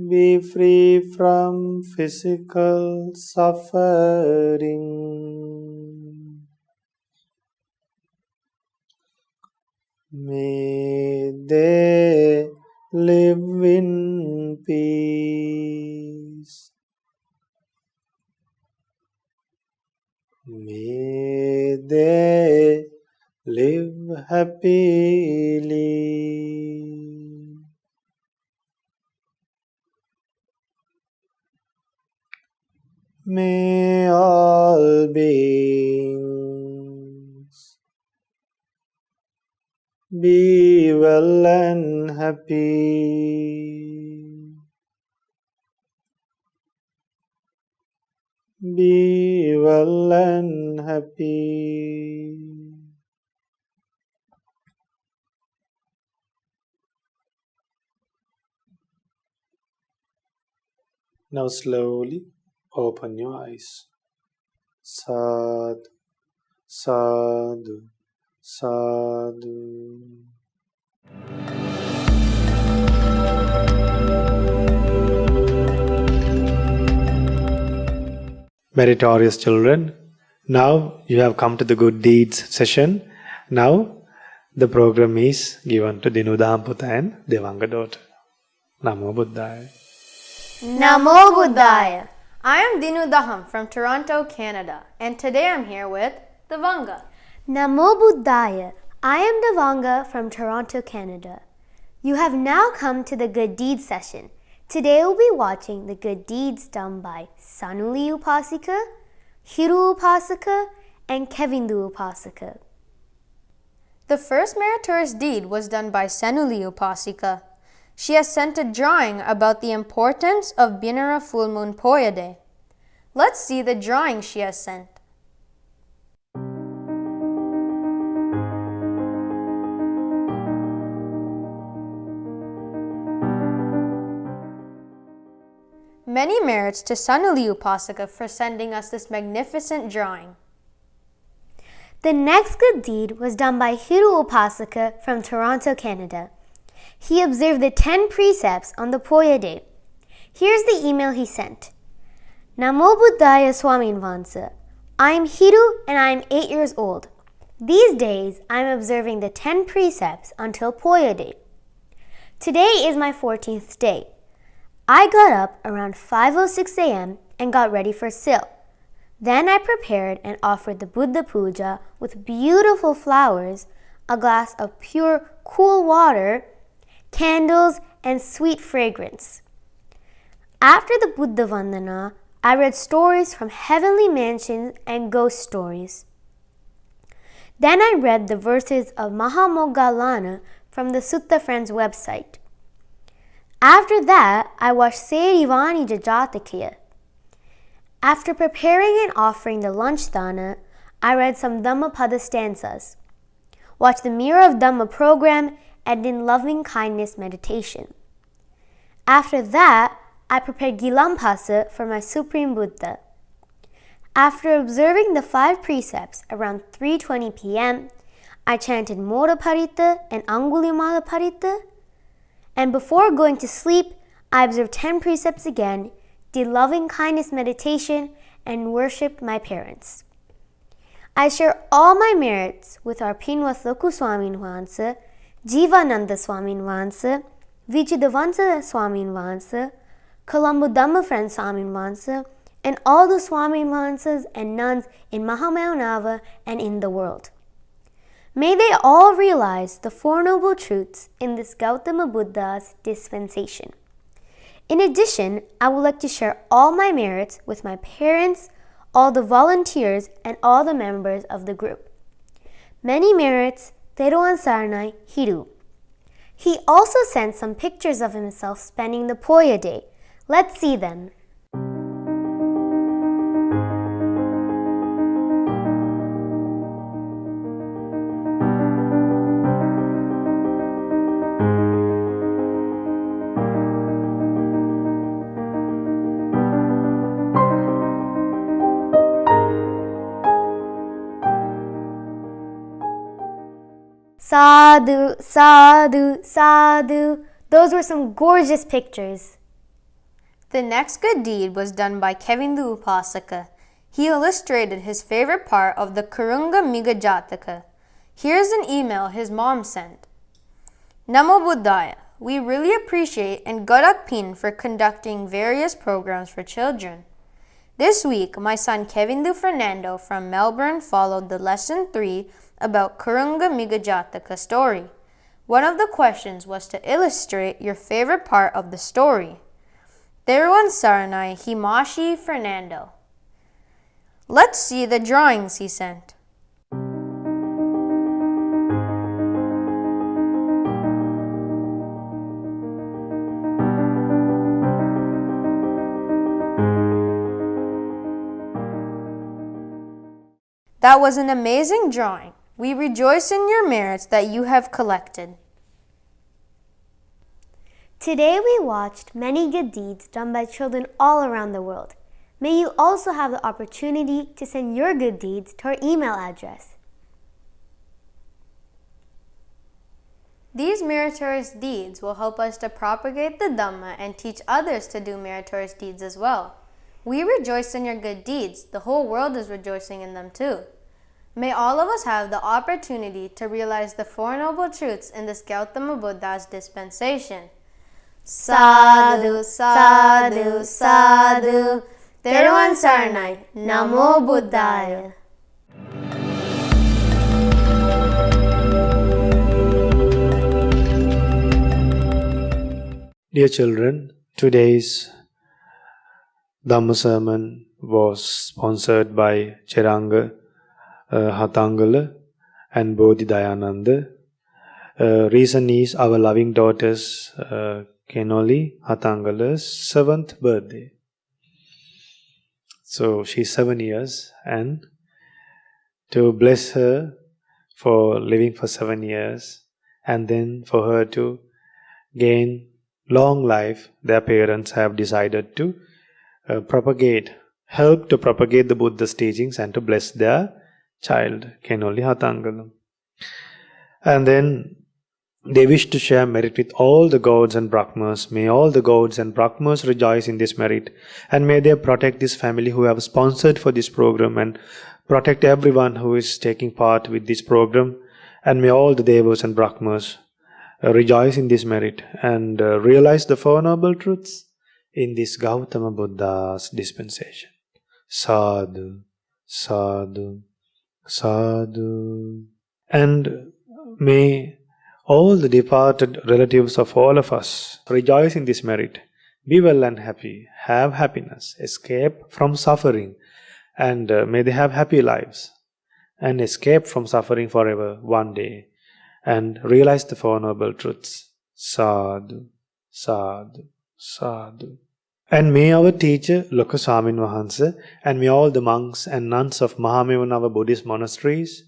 Be free from physical suffering. May they live in peace. May they live happily. May all beings be well and happy. Be well and happy. Now slowly open your eyes. Sadhu, sadhu, sadhu. Meritorious children, now you have come to the good deeds session. Now the program is given to Dinu Damputha and Devanga daughter. Namo Buddhaya. Namo Buddhaya. I am Dinu Daham from Toronto, Canada, and today I'm here with Devanga. Namo Buddhaya. I am Devanga from Toronto, Canada. You have now come to the Good Deeds session. Today we'll be watching the good deeds done by Sanuli Upasika, Hiru Upasika, and Kevindu Upasika. The first meritorious deed was done by Sanuli Upasika. She has sent a drawing about the importance of Binara Full Moon Poya Day. Let's see the drawing she has sent. Many merits to Sanuli Upasika for sending us this magnificent drawing. The next good deed was done by Hiru Upasika from Toronto, Canada. He observed the 10 precepts on the Poya Day. Here's the email he sent. Namo Buddhaya Swamin Vansa. I am Hiru and I am 8 years old. These days I am observing the 10 precepts until Poya Day. Today is my 14th day. I got up around 5:06 a.m. and got ready for Sil. Then I prepared and offered the Buddha Puja with beautiful flowers, a glass of pure, cool water, candles, and sweet fragrance. After the Buddha Vandana, I read stories from heavenly mansions and ghost stories. Then I read the verses of Mahamoggallana from the Sutta Friends website. After that, I watched Theravada Jajatakaya. After preparing and offering the lunch dana, I read some Dhammapada stanzas, watched the Mirror of Dhamma program, and did loving kindness meditation. After that, I prepared gilampasa for my Supreme Buddha. After observing the 5 precepts around 3:20 p.m., I chanted Mora Parita and Angulimala Parita, and before going to sleep, I observed 10 precepts again, did loving kindness meditation, and worshipped my parents. I share all my merits with our Pinwath Loku Swamin Vansa, Jivananda Swamin Vansa, Vichidavansa Swamin Vansa, Colombo Dhamma Friends Swamin Vansa, and all the Swamin Vansas and nuns in Mahamaunava and in the world. May they all realize the Four Noble Truths in this Gautama Buddha's dispensation. In addition, I would like to share all my merits with my parents, all the volunteers, and all the members of the group. Many merits, Theravada Saranai Hiru. He also sent some pictures of himself spending the Poya day. Let's see them. Sadhu, sadhu, sadhu. Those were some gorgeous pictures. The next good deed was done by Kevindu Upasaka. He illustrated his favorite part of the Kurunga Miga Jataka. Here's an email his mom sent. Namo Buddhaya. We really appreciate and Godak Pin for conducting various programs for children. This week, my son Kevindu Fernando from Melbourne followed the lesson 3 about Kurunga Miga Jataka story. One of the questions was to illustrate your favorite part of the story. Theruvan Saranai Himashi Fernando. Let's see the drawings he sent. That was an amazing drawing. We rejoice in your merits that you have collected. Today we watched many good deeds done by children all around the world. May you also have the opportunity to send your good deeds to our email address. These meritorious deeds will help us to propagate the Dhamma and teach others to do meritorious deeds as well. We rejoice in your good deeds. The whole world is rejoicing in them too. May all of us have the opportunity to realize the Four Noble Truths in this Gautama Buddha's dispensation. Sadhu, sadhu, sadhu. Theruvan Saranai. Namo Buddhaya. Dear children, today's Dhamma Sermon was sponsored by Cheranga Hatangala and Bodhi Dayananda. Reason is our loving daughter's Kenoli Hatangala's 7th birthday. So she's 7 years, and to bless her for living for 7 years and then for her to gain long life, their parents have decided to help to propagate the Buddha's teachings and to bless their child, Kenoli Hatangala. And then they wish to share merit with all the gods and Brahmas. May all the gods and Brahmas rejoice in this merit, and may they protect this family who have sponsored for this program, and protect everyone who is taking part with this program, and may all the Devas and Brahmas rejoice in this merit and realize the Four Noble Truths in this Gautama Buddha's dispensation. Sadhu, sadhu, sadhu. And may all the departed relatives of all of us rejoice in this merit, be well and happy, have happiness, escape from suffering, and may they have happy lives and escape from suffering forever one day and realize the Four Noble Truths. Sadhu, sadhu, sadhu. And may our teacher, Loka Swamin Wahansa, and may all the monks and nuns of Mahamevanava Buddhist monasteries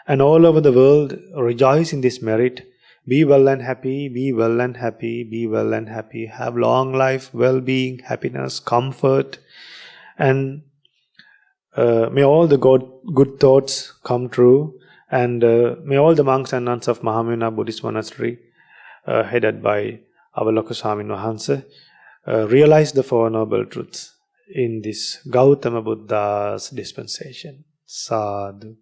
and all over the world rejoice in this merit, Be well and happy, be well and happy, be well and happy. Have long life, well-being, happiness, comfort, and may all the good thoughts come true, and may all the monks and nuns of Mahamuna Buddhist Monastery, headed by our Loka Swamin Wahanse, realize the Four Noble Truths in this Gautama Buddha's dispensation. Sadhu,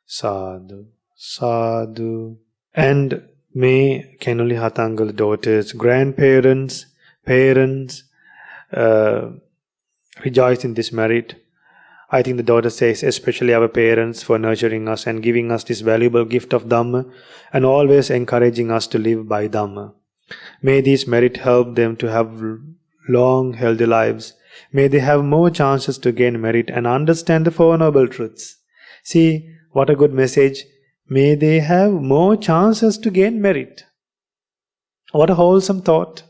sadhu, sadhu. And may Kenuli Hatangal daughters, grandparents, parents rejoice in this merit. I think the daughter says, especially our parents, for nurturing us and giving us this valuable gift of Dhamma and always encouraging us to live by Dhamma. May these merit help them to have long, healthy lives. May they have more chances to gain merit and understand the Four Noble Truths. See, what a good message. May they have more chances to gain merit. What a wholesome thought.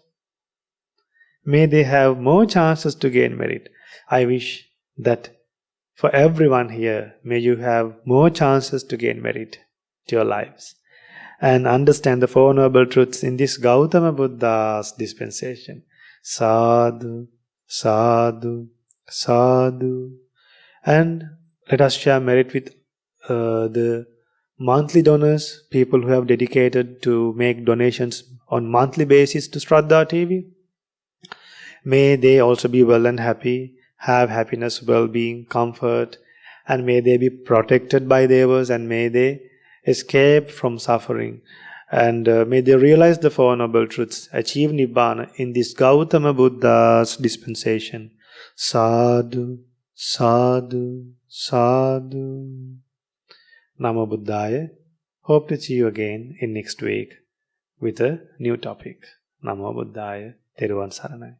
May they have more chances to gain merit. I wish that for everyone here, may you have more chances to gain merit to your lives and understand the Four Noble Truths in this Gautama Buddha's dispensation. Sadhu, sadhu, sadhu. And let us share merit with the monthly donors, people who have dedicated to make donations on monthly basis to Shraddha TV. May they also be well and happy, have happiness, well-being, comfort, and may they be protected by Devas, and may they escape from suffering, and may they realize the Four Noble Truths, achieve Nibbana in this Gautama Buddha's dispensation. Sadhu, sadhu, sadhu. Namo Buddhaya. Hope to see you again in next week with a new topic. Namo Buddhaya. Theruvan Saranai.